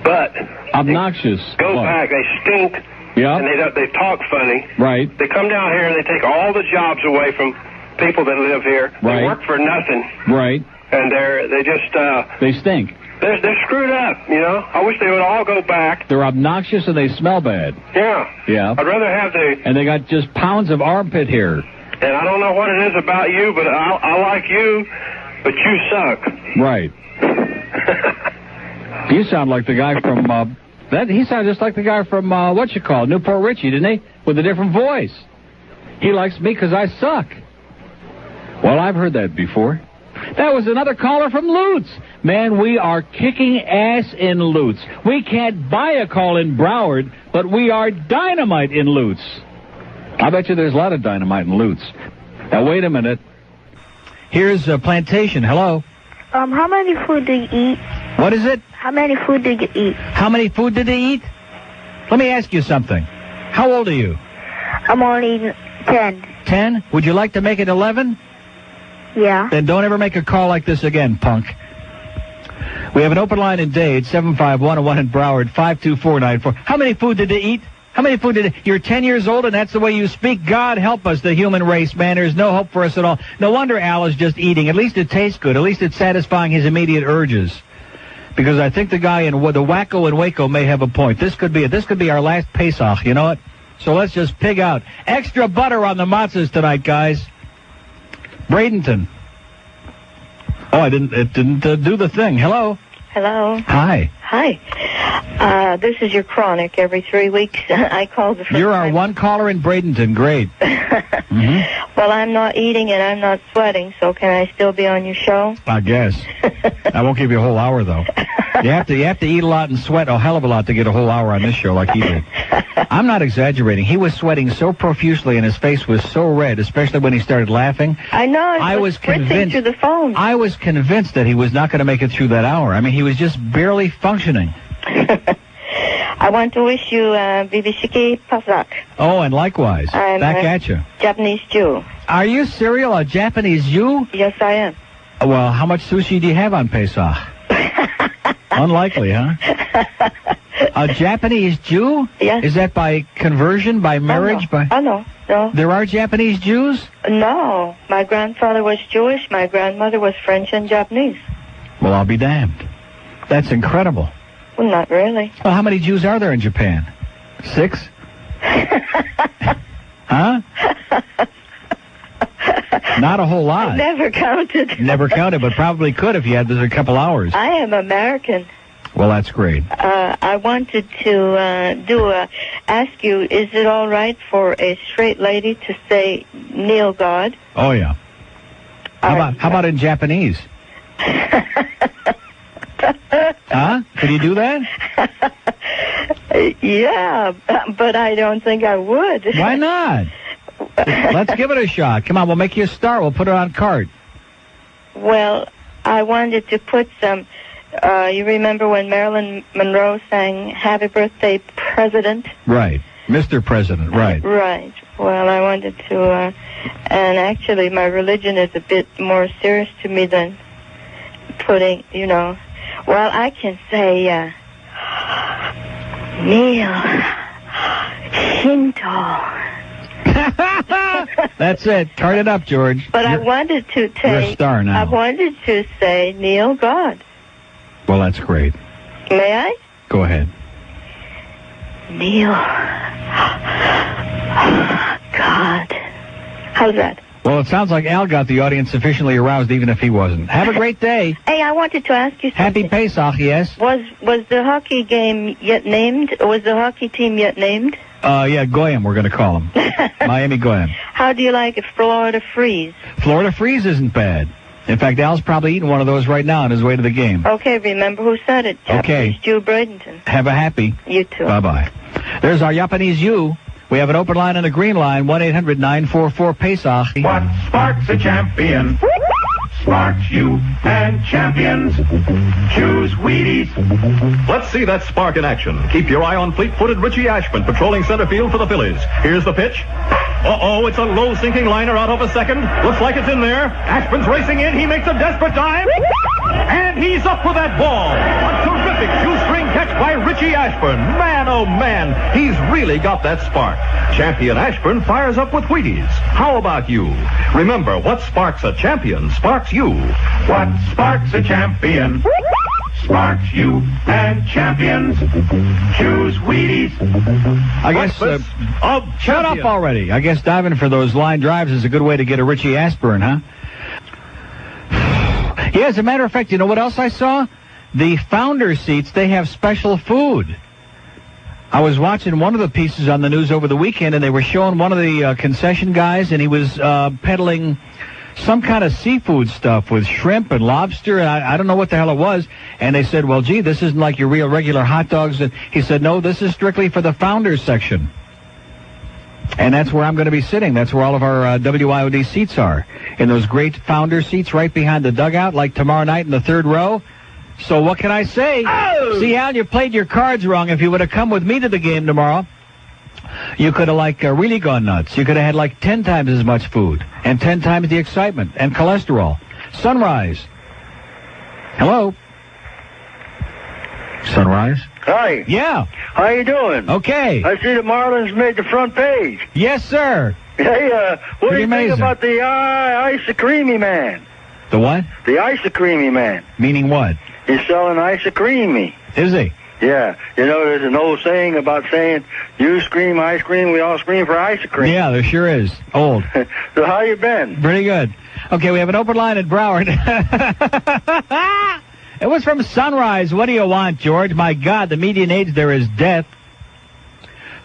butt. Obnoxious. Go back. They stink. Yeah. And they talk funny. Right. They come down here and they take all the jobs away from people that live here. Right. They work for nothing. Right. And they just... they stink. They're screwed up, you know. I wish they would all go back. They're obnoxious and they smell bad. Yeah. Yeah. I'd rather have And they got just pounds of armpit hair. And I don't know what it is about you, but I like you, but you suck. Right. You sound like the guy from, he sounded just like the guy from, Newport Richie, didn't he? With a different voice. He likes me because I suck. Well, I've heard that before. That was another caller from Lutz. Man, we are kicking ass in Lutz. We can't buy a call in Broward, but we are dynamite in Lutz. I bet you there's a lot of dynamite in Lutz. Now, wait a minute. Here's Plantation. Hello. How many food do you eat? What is it? How many food do you eat? How many food did they eat? Let me ask you something. How old are you? I'm only 10. 10? Would you like to make it 11? Yeah. Then don't ever make a call like this again, punk. We have an open line in Dade, 751, and one in Broward, 52494. How many food did they eat? How many food did they... You're 10 years old and that's the way you speak? God help us, the human race, man. There's no hope for us at all. No wonder Al is just eating. At least it tastes good. At least it's satisfying his immediate urges. Because I think the guy in the Wacko in Waco may have a point. This could be it. This could be our last Pesach, you know what? So let's just pig out. Extra butter on the matzahs tonight, guys. Bradenton. Oh, it didn't do the thing. Hello. Hello. Hi. Hi. This is your chronic. Every 3 weeks I call the first You're our time. one caller in Bradenton. Great. Well, I'm not eating and I'm not sweating, so can I still be on your show? I guess. I won't give you a whole hour, though. You have to eat a lot and sweat a hell of a lot to get a whole hour on this show like he did. I'm not exaggerating. He was sweating so profusely and his face was so red, especially when he started laughing. I know. I was convinced through the phone. I was convinced that he was not going to make it through that hour. I mean, he was just barely functioning. I want to wish you Bibishiki Pasak. Oh, and likewise. I'm back at you. Japanese Jew. Are you serial, a Japanese Jew? Yes, I am. Well, how much sushi do you have on Pesach? Unlikely, huh? A Japanese Jew? Yes. Is that by conversion, by marriage? Oh, no. There are Japanese Jews? No. My grandfather was Jewish. My grandmother was French and Japanese. Well, I'll be damned. That's incredible. Well, not really. Well, how many Jews are there in Japan? 6? Huh? Not a whole lot. Never counted. Never counted, but probably could if you had a couple hours. I am American. Well, that's great. I wanted to ask you, is it all right for a straight lady to say kneel God? Oh, yeah. How about in Japanese? Huh? Can you do that? Yeah, but I don't think I would. Why not? Let's give it a shot. Come on, we'll make you a star. We'll put it on cart. Well, I wanted to put some... you remember when Marilyn Monroe sang Happy Birthday, President? Right. Mr. President, right. Right. Well, I wanted to... and actually, my religion is a bit more serious to me than putting, you know... Well, I can say, Neil, Shinto. That's it. Turn it up, George. But I wanted to take... You're a star now. I wanted to say Neil God. Well, that's great. May I? Go ahead. Neil God. How's that? Well, it sounds like Al got the audience sufficiently aroused, even if he wasn't. Have a great day. Hey, I wanted to ask you something. Happy Pesach, yes. Was the hockey game yet named? Was the hockey team yet named? Yeah, Goyim, we're going to call them. Miami Goyim. How do you like it, Florida Freeze? Florida Freeze isn't bad. In fact, Al's probably eating one of those right now on his way to the game. Okay, remember who said it. Okay. Japanese Jew Bradenton. Have a happy. You too. Bye-bye. There's our Japanese you. We have an open line on the green line, 1-800-944-PESACH. What sparks a champion? Sparks you and champions. Choose Wheaties. Let's see that spark in action. Keep your eye on fleet-footed Richie Ashburn patrolling center field for the Phillies. Here's the pitch. Uh-oh, it's a low-sinking liner out of a second. Looks like it's in there. Ashburn's racing in. He makes a desperate dive. And he's up for that ball. A terrific shoestring catch by Richie Ashburn. Man, oh man, he's really got that spark. Champion Ashburn fires up with Wheaties. How about you? Remember, what sparks a champion sparks you. What sparks a champion? Sparks you and champions. Choose Wheaties. I guess, shut up already. I guess diving for those line drives is a good way to get a Richie Ashburn, huh? Yeah, as a matter of fact, you know what else I saw? The founder seats, they have special food. I was watching one of the pieces on the news over the weekend, and they were showing one of the concession guys, and he was peddling some kind of seafood stuff with shrimp and lobster, and I don't know what the hell it was. And they said, well, gee, this isn't like your regular hot dogs. And he said, no, this is strictly for the founders section. And that's where I'm going to be sitting. That's where all of our WIOD seats are, in those great founder seats right behind the dugout, like tomorrow night in the third row. So what can I say? Oh! See, Al, you played your cards wrong. If you would have come with me to the game tomorrow, You could have, really gone nuts. You could have had, 10 times as much food and 10 times the excitement and cholesterol. Sunrise. Hello? Sunrise? Hi. Yeah. How you doing? Okay. I see the Marlins made the front page. Yes, sir. Hey, what do you amazing. think about the Ice-A-Creamy Man? The what? The Ice-A-Creamy Man. Meaning what? He's selling Ice-A-Creamy. Is he? Yeah. You know, there's an old saying about saying, you scream, I scream, we all scream for ice-cream. Yeah, there sure is. Old. So how you been? Pretty good. Okay, we have an open line at Broward. It was from Sunrise. What do you want, George? My God, the median age there is death.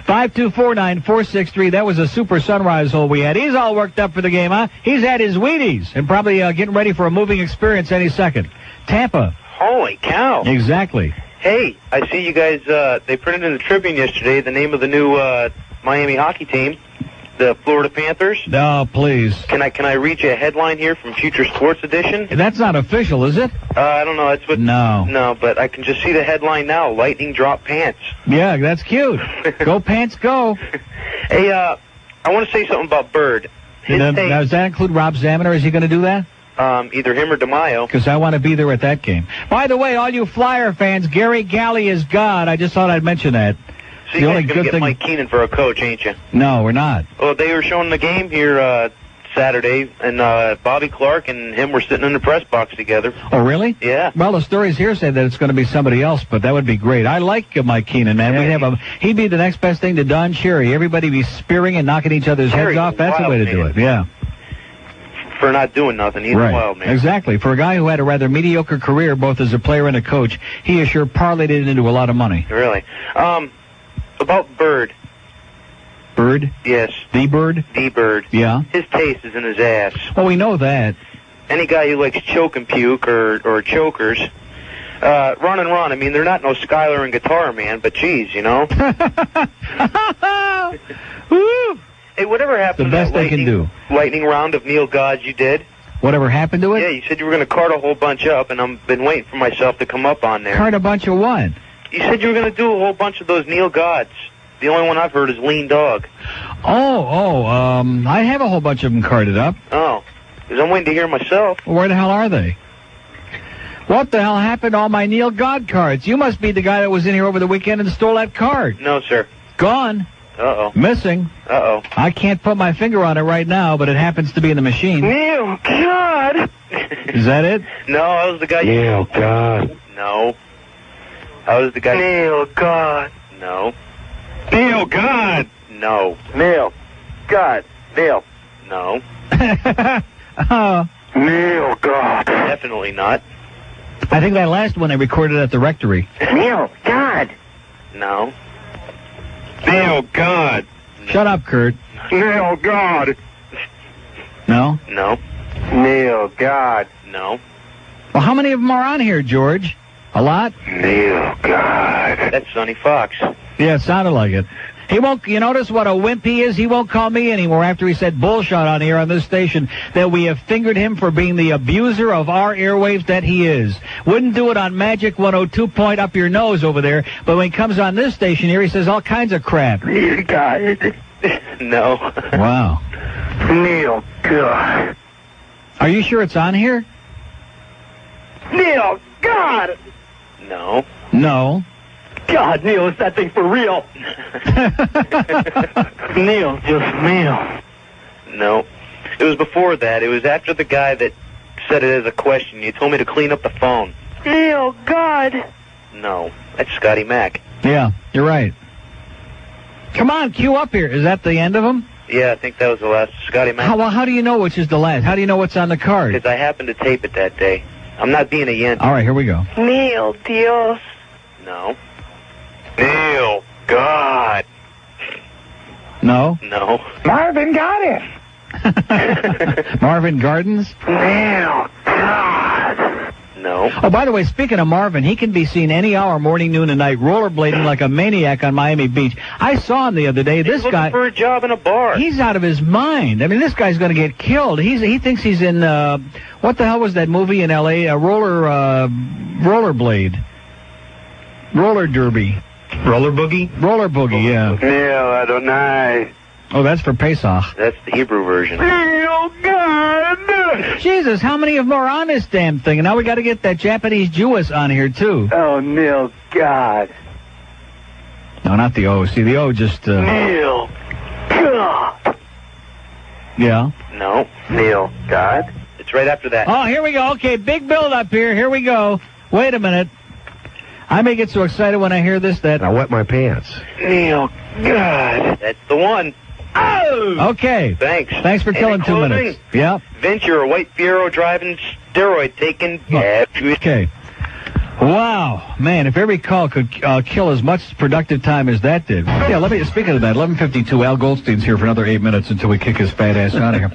5249463. That was a super Sunrise hole we had. He's all worked up for the game, huh? He's had his Wheaties and probably getting ready for a moving experience any second. Tampa. Holy cow. Exactly. Hey, I see you guys, they printed in the Tribune yesterday the name of the new Miami hockey team, the Florida Panthers. No, please. Can I read you a headline here from Future Sports Edition? That's not official, is it? I don't know. That's what. No, but I can just see the headline now. Lightning drop pants. Yeah, that's cute. Go Pants, go. Hey, I want to say something about Bird. Now, does that include Rob Zaminer? Is he going to do that? Either him or DeMaio. Because I want to be there at that game. By the way, all you Flyer fans, Gary Galley is God. I just thought I'd mention that. So you guys going to get Mike Keenan for a coach, ain't you? No, we're not. Well, they were showing the game here Saturday, and Bobby Clark and him were sitting in the press box together. Oh, really? Yeah. Well, the stories here say that it's going to be somebody else, but that would be great. I like Mike Keenan, man. Yeah, he'd be the next best thing to Don Cherry. Everybody be spearing and knocking each other's heads off. That's the way to do it. Yeah. For not doing nothing. He's a wild man. Exactly. For a guy who had a rather mediocre career, both as a player and a coach, he has sure parlayed it into a lot of money. Really. About Bird. Bird? Yes. The Bird? The Bird. Yeah. His taste is in his ass. Well, we know that. Any guy who likes choke and puke or chokers, run and run. I mean, they're not no Skylar and Guitar Man, but geez, you know. Woo! Hey, whatever happened the best to that they can do. lightning round of Neil Gods you did? Whatever happened to it? Yeah, you said you were going to cart a whole bunch up, and I've been waiting for myself to come up on there. Cart a bunch of what? You said you were going to do a whole bunch of those Neil Gods. The only one I've heard is Lean Dog. I have a whole bunch of them carted up. Oh, because I'm waiting to hear myself. Well, where the hell are they? What the hell happened to all my Neil God cards? You must be the guy that was in here over the weekend and stole that card. No, sir. Gone. Uh-oh. Missing. Uh-oh. I can't put my finger on it right now, but it happens to be in the machine. Neil God! Is that it? No, I was the guy. Neil God. No. I was the guy. Neil God. No. Neil God. No. Neil God. Neil. No. Neil God. Definitely not. I think that last one I recorded at the rectory. Neil God. No. Neil God. Shut up, Kurt. Neil God. No? No. Neil God. No. Well, how many of them are on here, George? A lot? Neil God. That's Sonny Fox. Yeah, it sounded like it. He won't, you notice what a wimp he is? He won't call me anymore after he said bullshit on here on this station that we have fingered him for being the abuser of our airwaves that he is. Wouldn't do it on Magic 102 point up your nose over there, but when he comes on this station here, he says all kinds of crap. Neil God. No. Wow. Neil God. Are you sure it's on here? Neil God. No. No. God, Neil, is that thing for real? Neil, just Neil. No. It was before that. It was after the guy that said it as a question. You told me to clean up the phone. Neil God. No. That's Scotty Mac. Yeah, you're right. Come on, cue up here. Is that the end of them? Yeah, I think that was the last. Scotty Mac. How do you know which is the last? How do you know what's on the card? Because I happened to tape it that day. I'm not being a yent. All right, here we go. Neil Dios. No. Neil God. No? No. Marvin got it. Marvin Gardens? Neil God. No. Oh, by the way, speaking of Marvin, he can be seen any hour, morning, noon, and night, rollerblading like a maniac on Miami Beach. I saw him the other day. He's looking for a job in a bar. He's out of his mind. I mean, this guy's going to get killed. He thinks he's in, what the hell was that movie in L.A.? Rollerblade. Roller derby. Roller Boogie? Roller Boogie, yeah. Neil Adonai. Oh, that's for Pesach. That's the Hebrew version. Oh, God! Jesus, how many of them are on this damn thing? And now we got to get that Japanese Jewess on here, too. Oh, Neil, God. No, not the O. See, the O just... Neil, God. Yeah? No. Neil, God. It's right after that. Oh, here we go. Okay, big build up here. Here we go. Wait a minute. I may get so excited when I hear this that... I wet my pants. Neil, God. That's the one. Oh! Okay. Thanks. Thanks for killing 2 minutes. Yeah. Vince, you're a white Fiero driving, steroid taking. Okay. Wow, man, if every call could kill as much productive time as that did. Yeah, speaking of that, 11:52, Al Goldstein's here for another 8 minutes until we kick his fat ass out of here.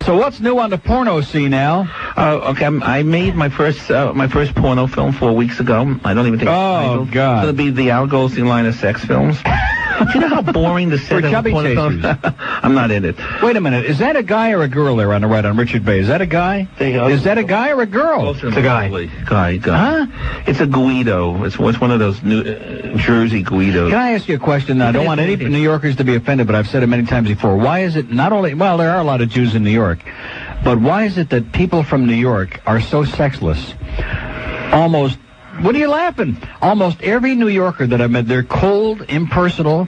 So what's new on the porno scene now? Okay, I made my first porno film 4 weeks ago. I don't even think Oh, God. It's going to be the Al Goldstein line of sex films. Do you know how boring the set of a porno film? I'm not in it. Wait a minute, is that a guy or a girl there on the right on Richard Bay? Is that a guy? Is that a guy or a girl? It's a guy. Guy. Huh? It's a Guido. It's one of those New Jersey Guidos. Can I ask you a question? I don't want any New Yorkers to be offended, but I've said it many times before. Why is it not only... Well, there are a lot of Jews in New York, but why is it that people from New York are so sexless? Almost... What are you laughing? Almost every New Yorker that I've met, they're cold, impersonal.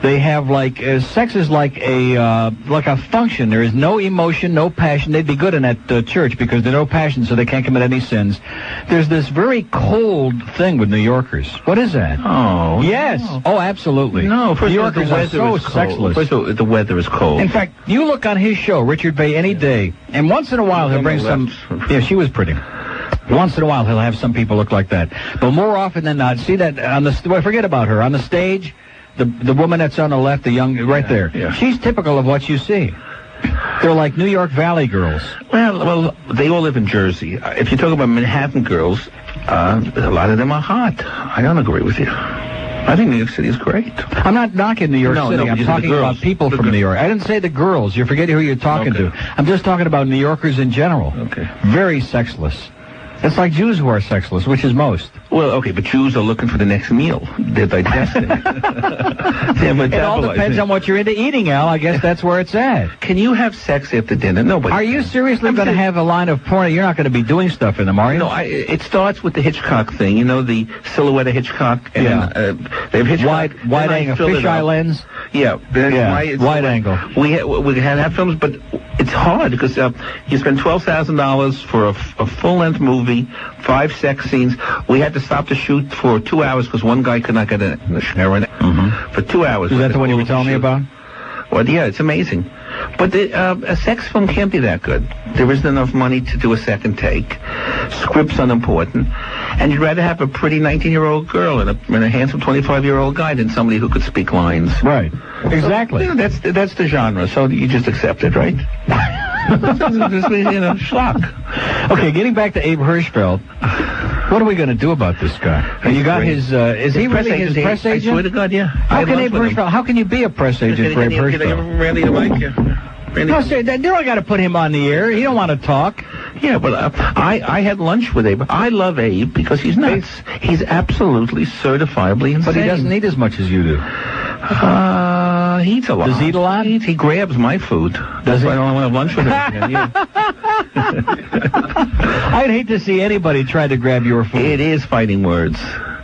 They have sex is like a function. There is no emotion, no passion. They'd be good in that church because there's no passion, so they can't commit any sins. There's this very cold thing with New Yorkers. What is that? Oh. Yes. No. Oh, absolutely. No, first New of all, Yorkers are so sexless. First of all, the weather is cold. In fact, you look on his show, Richard Bay, any day, and once in a while he'll bring some... Yeah, she was pretty. Once in a while he'll have some people look like that. But more often than not, see that on the... Well, forget about her. On the stage... The woman that's on the left, the young, right there. Yeah. She's typical of what you see. They're like New York Valley girls. Well, they all live in Jersey. If you talk about Manhattan girls, a lot of them are hot. I don't agree with you. I think New York City is great. I'm not knocking New York City. I'm talking about people from New York. I didn't say the girls. You're forgetting who you're talking to. I'm just talking about New Yorkers in general. Okay. Very sexless. It's like Jews who are sexless, which is most. Well, okay, but Jews are looking for the next meal. They're digesting. It all depends on what you're into eating, Al. I guess that's where it's at. Can you have sex after dinner? Nobody. Are you seriously going to have a line of porn? You're not going to be doing stuff in them, are you? No, it starts with the Hitchcock thing. You know, the silhouette of Hitchcock? And they have Hitchcock. Wide angle, fisheye lens? Yeah. Wide angle. We have films, but it's hard because you spend $12,000 for a full-length movie, 5 sex scenes. We had to stop the shoot for 2 hours because one guy could not get in the shower for 2 hours. Is that the one you were telling me about? Well, yeah, it's amazing. But a sex film can't be that good. There isn't enough money to do a second take. Script's unimportant. And you'd rather have a pretty 19-year-old girl and a handsome 25-year-old guy than somebody who could speak lines. Right. Exactly. So, that's the genre, so you just accept it, right? Schlock. Okay, getting back to Abe Hirschfeld, what are we going to do about this guy? And you got his, is he really his press agent? I swear to God, yeah. How can you be a press agent for Abe Hirschfeld? Randy to Mike, No, sir, they don't got to put him on the air. He don't want to talk. Yeah, but I had lunch with Abe. I love Abe because he's nuts. He's absolutely certifiably insane. But he doesn't eat as much as you do. He eats a lot. Does he eat a lot? He grabs my food. Does he? I don't want to have lunch with him again. I'd hate to see anybody try to grab your food. It is fighting words.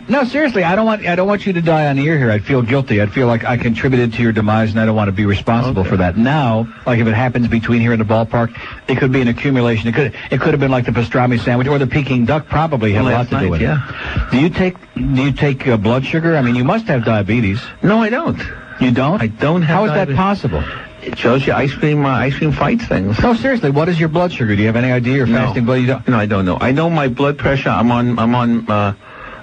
No, seriously, I don't want you to die on the air here. I'd feel guilty. I'd feel like I contributed to your demise, and I don't want to be responsible for that. Now, like if it happens between here and the ballpark, it could be an accumulation. It could have been like the pastrami sandwich or the Peking duck. Probably had a lot to do with it. Do you take blood sugar? I mean, you must have diabetes. No, I don't. You don't? I don't have. How is that possible? It shows you ice cream fights things. No, seriously, what is your blood sugar? Do you have any idea? Your fasting blood? You don't? No, I don't know. I know my blood pressure. I'm on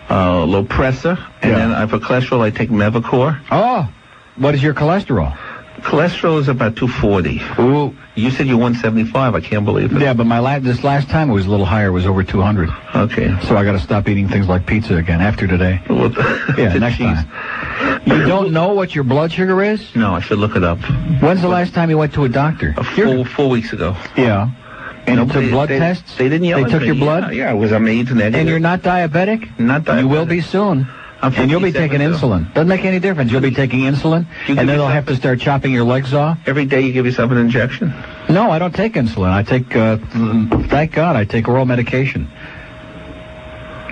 Lopressa, and then for cholesterol I take Mevacor. Oh, what is your cholesterol? Cholesterol is about 240. Ooh. You said you're 175. I can't believe it. Yeah, but this last time it was a little higher. It was over 200. Okay. So I got to stop eating things like pizza again after today. Well, next time. You don't know what your blood sugar is? No, I should look it up. When's the last time you went to a doctor? 4 weeks ago. Yeah. And you took blood tests? They didn't yell They at took me. your blood? Yeah, it was amazing. And you're not diabetic? Not diabetic. You will be soon. And you'll be taking insulin. Doesn't make any difference. You'll be taking insulin, and then they'll have to start chopping your legs off. Every day you give yourself an injection? No, I don't take insulin. I take, thank God, I take oral medication.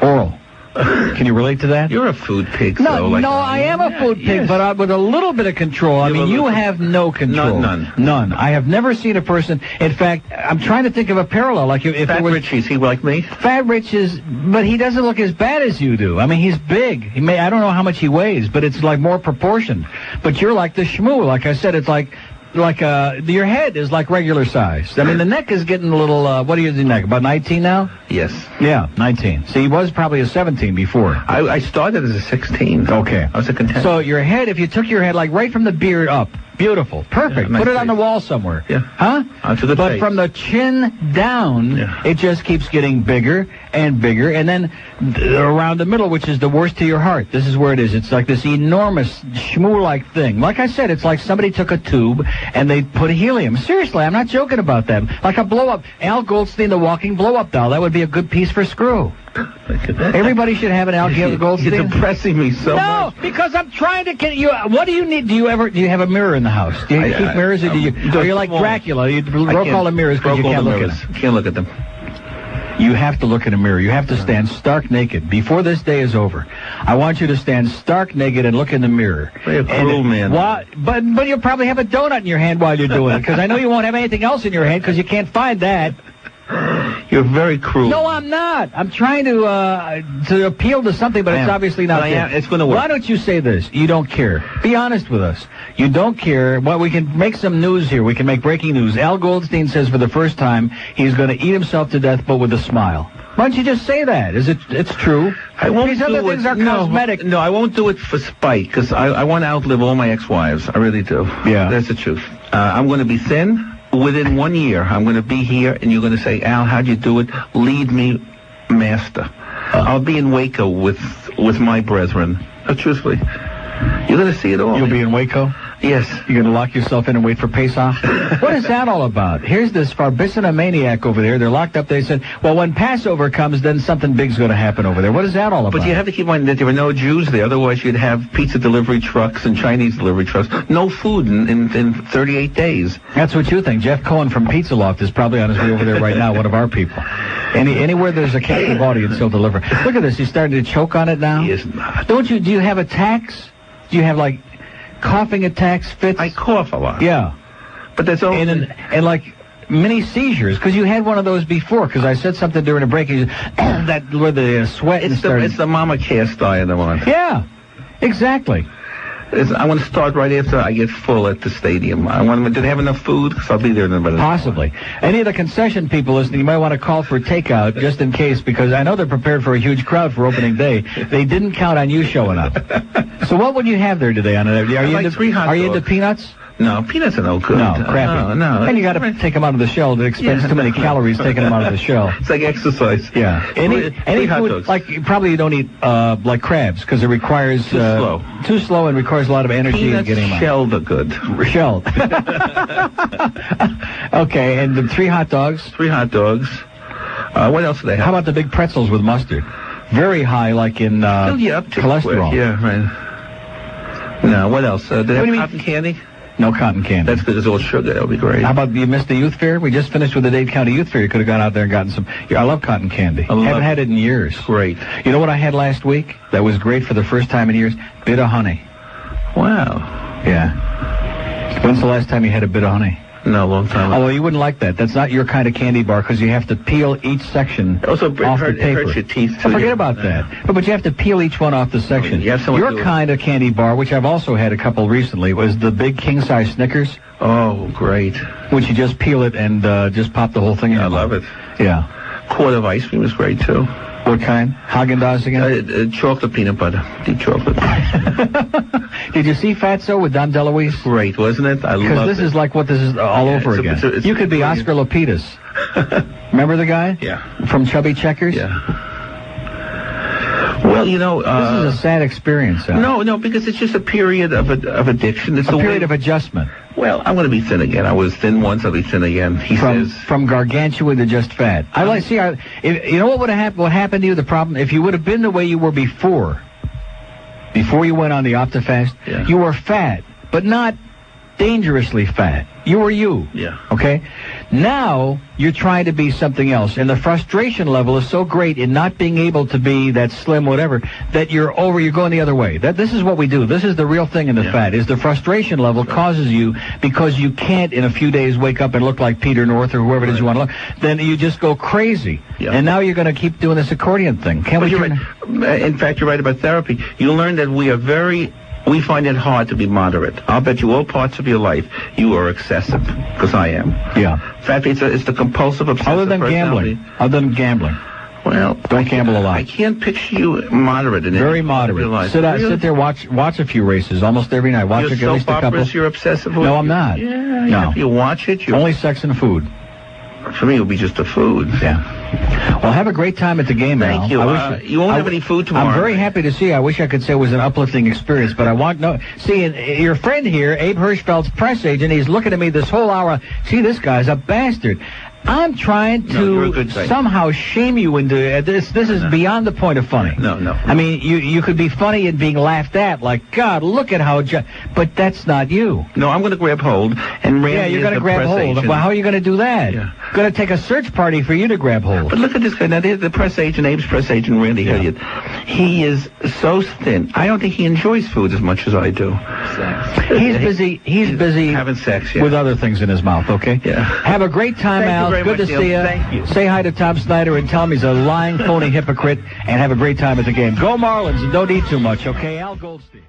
Oral. Can you relate to that? You're a food pig. No, I am a food pig, but with a little bit of control. I mean, you have no control. None. I have never seen a person. In fact, I'm trying to think of a parallel. Like if Fat Rich, is he like me? Fat Rich is, but he doesn't look as bad as you do. I mean, he's big. I don't know how much he weighs, but it's like more proportioned. But you're like the shmoo. Like I said, it's like your head is like regular size. I mean, the neck is getting a little, what is the neck, about 19 now? Yes. Yeah, 19. See, he was probably a 17 before. I started as a 16. Okay. I was a contender. So your head, if you took your head, like right from the beard up, beautiful, perfect. Yeah, put it on the wall somewhere. Yeah. Huh? Onto the But face. from the chin down, it just keeps getting bigger and bigger, and then around the middle, which is the worst to your heart, this is where it is. It's like this enormous shmoo-like thing. Like I said, it's like somebody took a tube and they put helium. Seriously, I'm not joking about that. Like a blow-up. Al Goldstein, the walking blow-up doll. That would be a good piece for Screw. Everybody should have an Al Goldstein. You're depressing me so much. No, because I'm trying to get you. What do you need? Do you have a mirror in the house? Do you keep mirrors, or are you like Dracula? You broke all the mirrors because you can't look at them. Can't look at them. You have to look in a mirror. You have to stand stark naked. Before this day is over, I want you to stand stark naked and look in the mirror. You're a cruel man. But you'll probably have a donut in your hand while you're doing it, because I know you won't have anything else in your hand because you can't find that. You're very cruel. No, I'm not. I'm trying to appeal to something, but it's obviously not there. It's going to work. Why don't you say this? You don't care. Be honest with us. You don't care. Well, we can make some news here. We can make breaking news. Al Goldstein says for the first time he's going to eat himself to death, but with a smile. Why don't you just say that? It's true. I won't These do other things are cosmetic. No, I won't do it for spite, because I want to outlive all my ex-wives. I really do. Yeah. That's the truth. I'm going to be thin. Within 1 year, I'm going to be here, and you're going to say, Al, how'd you do it? Lead me, master. I'll be in Waco with my brethren. Truthfully. You're going to see it all. You'll be in Waco? Yes. You're going to lock yourself in and wait for Pesach? What is that all about? Here's this Farbissina maniac over there. They're locked up. They said, well, when Passover comes, then something big's going to happen over there. What is that all about? But you have to keep in mind that there were no Jews there. Otherwise, you'd have pizza delivery trucks and Chinese delivery trucks. No food in 38 days. That's what you think. Jeff Cohen from Pizza Loft is probably on his way over there right now, one of our people. Anywhere there's a captive audience, he'll deliver. Look at this. He's starting to choke on it now. He is not. Do you have attacks? Do you have, like, coughing attacks, fits? I cough a lot. Yeah. But that's only... And like mini seizures, because you had one of those before, because I said something during a break, and that where the sweat it's started... It's the mama cast diet I want. Yeah, exactly. I want to start right after I get full at the stadium. Do they have enough food? Because I'll be there in about Possibly. Any of the concession people listening, you might want to call for takeout just in case, because I know they're prepared for a huge crowd for opening day. They didn't count on you showing up. So what would you have there today? Are you into peanuts? No, peanuts are no good. No, crappy. No. And you got to take them out of the shell. It expends too many calories taking them out of the shell. It's like exercise. Yeah. Any food, like you don't eat like crabs, because it requires too slow and requires a lot of energy in getting them out. Shelled are good. Shelled. Okay, and the 3 hot dogs. 3 hot dogs. What else do they have? How about the big pretzels with mustard? Very high, like in cholesterol. Yeah, right. No, what else? Do they have cotton candy? No cotton candy. That's because it's all sugar. That would be great. How about you missed the youth fair? We just finished with the Dade County Youth Fair. You could have gone out there and gotten some. I love cotton candy. Haven't had it in years. Great. You know what I had last week? That was great for the first time in years? Bit of honey. Wow. Yeah. When's the last time you had a bit of honey? No, a long time ago. Oh, well, you wouldn't like that. That's not your kind of candy bar, because you have to peel each section off the paper. It hurts your teeth, too. Forget about that. But you have to peel each one off the section. Your kind of candy bar, which I've also had a couple recently, was the big king-size Snickers. Oh, great. Which you just peel it and just pop the whole thing in. I love it. Yeah. Quart of ice cream is great, too. What kind? Haagen-Dazs again? Chocolate peanut butter. Deep chocolate. Did you see Fatso with Don DeLuise? Great, wasn't it? I love it. Because this is like what this is all over again. You could be Oscar Lapidus. Remember the guy? Yeah. From Chubby Checkers? Yeah. Well, you know... this is a sad experience, Al. No, because it's just a period of addiction. It's a period of adjustment. Well, I'm going to be thin again. I was thin once, I'll be thin again. He says... From gargantuan to just fat. I you know what would have happened? What happened to you, the problem? If you would have been the way you were before, before you went on the OptiFast, you were fat, but not dangerously fat. You were you. Yeah. Okay? Now, you're trying to be something else, and the frustration level is so great in not being able to be that slim whatever, that you're going the other way. This is what we do. This is the real thing in the fat, is the frustration level causes you, because you can't in a few days wake up and look like Peter North or whoever it is you want to look, then you just go crazy. Yeah. And now you're going to keep doing this accordion thing. Can't we? You're right. In fact, you're right about therapy. You learn that we find it hard to be moderate. I'll bet you all parts of your life you are excessive, because I am. Yeah. Fat pizza is the compulsive, obsessive Other than personality. gambling. Other than gambling. Well, don't gamble a lot. I can't picture you moderate in very moderate. Sit there, watch a few races almost every night. Watch at least a couple. You're obsessive. No, I'm not. Yeah. No. You watch it. Only sex and food. For me, it would be just the food. Yeah. Well, have a great time at the game, Thank you. You won't have any food tomorrow. I'm very happy to see you. I wish I could say it was an uplifting experience, but I want your friend here, Abe Hirschfeld's press agent, he's looking at me this whole hour. See, this guy's a bastard. I'm trying to somehow shame you into this. This is beyond the point of funny. No. I mean, you could be funny and being laughed at, like, God, look at how... but that's not you. No, I'm going to grab hold and you're going to grab hold. Agent. Well, how are you going to do that? Yeah. Going to take a search party for you to grab hold. But look at this guy. Now, the press agent, Abe's press agent, Randy Hilliard. He is so thin. I don't think he enjoys food as much as I do. He's busy having sex with other things in his mouth, okay? Yeah. Have a great time, Al. Good to see you. Thank you. Say hi to Tom Snyder and tell him he's a lying, phony hypocrite, and have a great time at the game. Go Marlins, and don't eat too much, okay? Al Goldstein.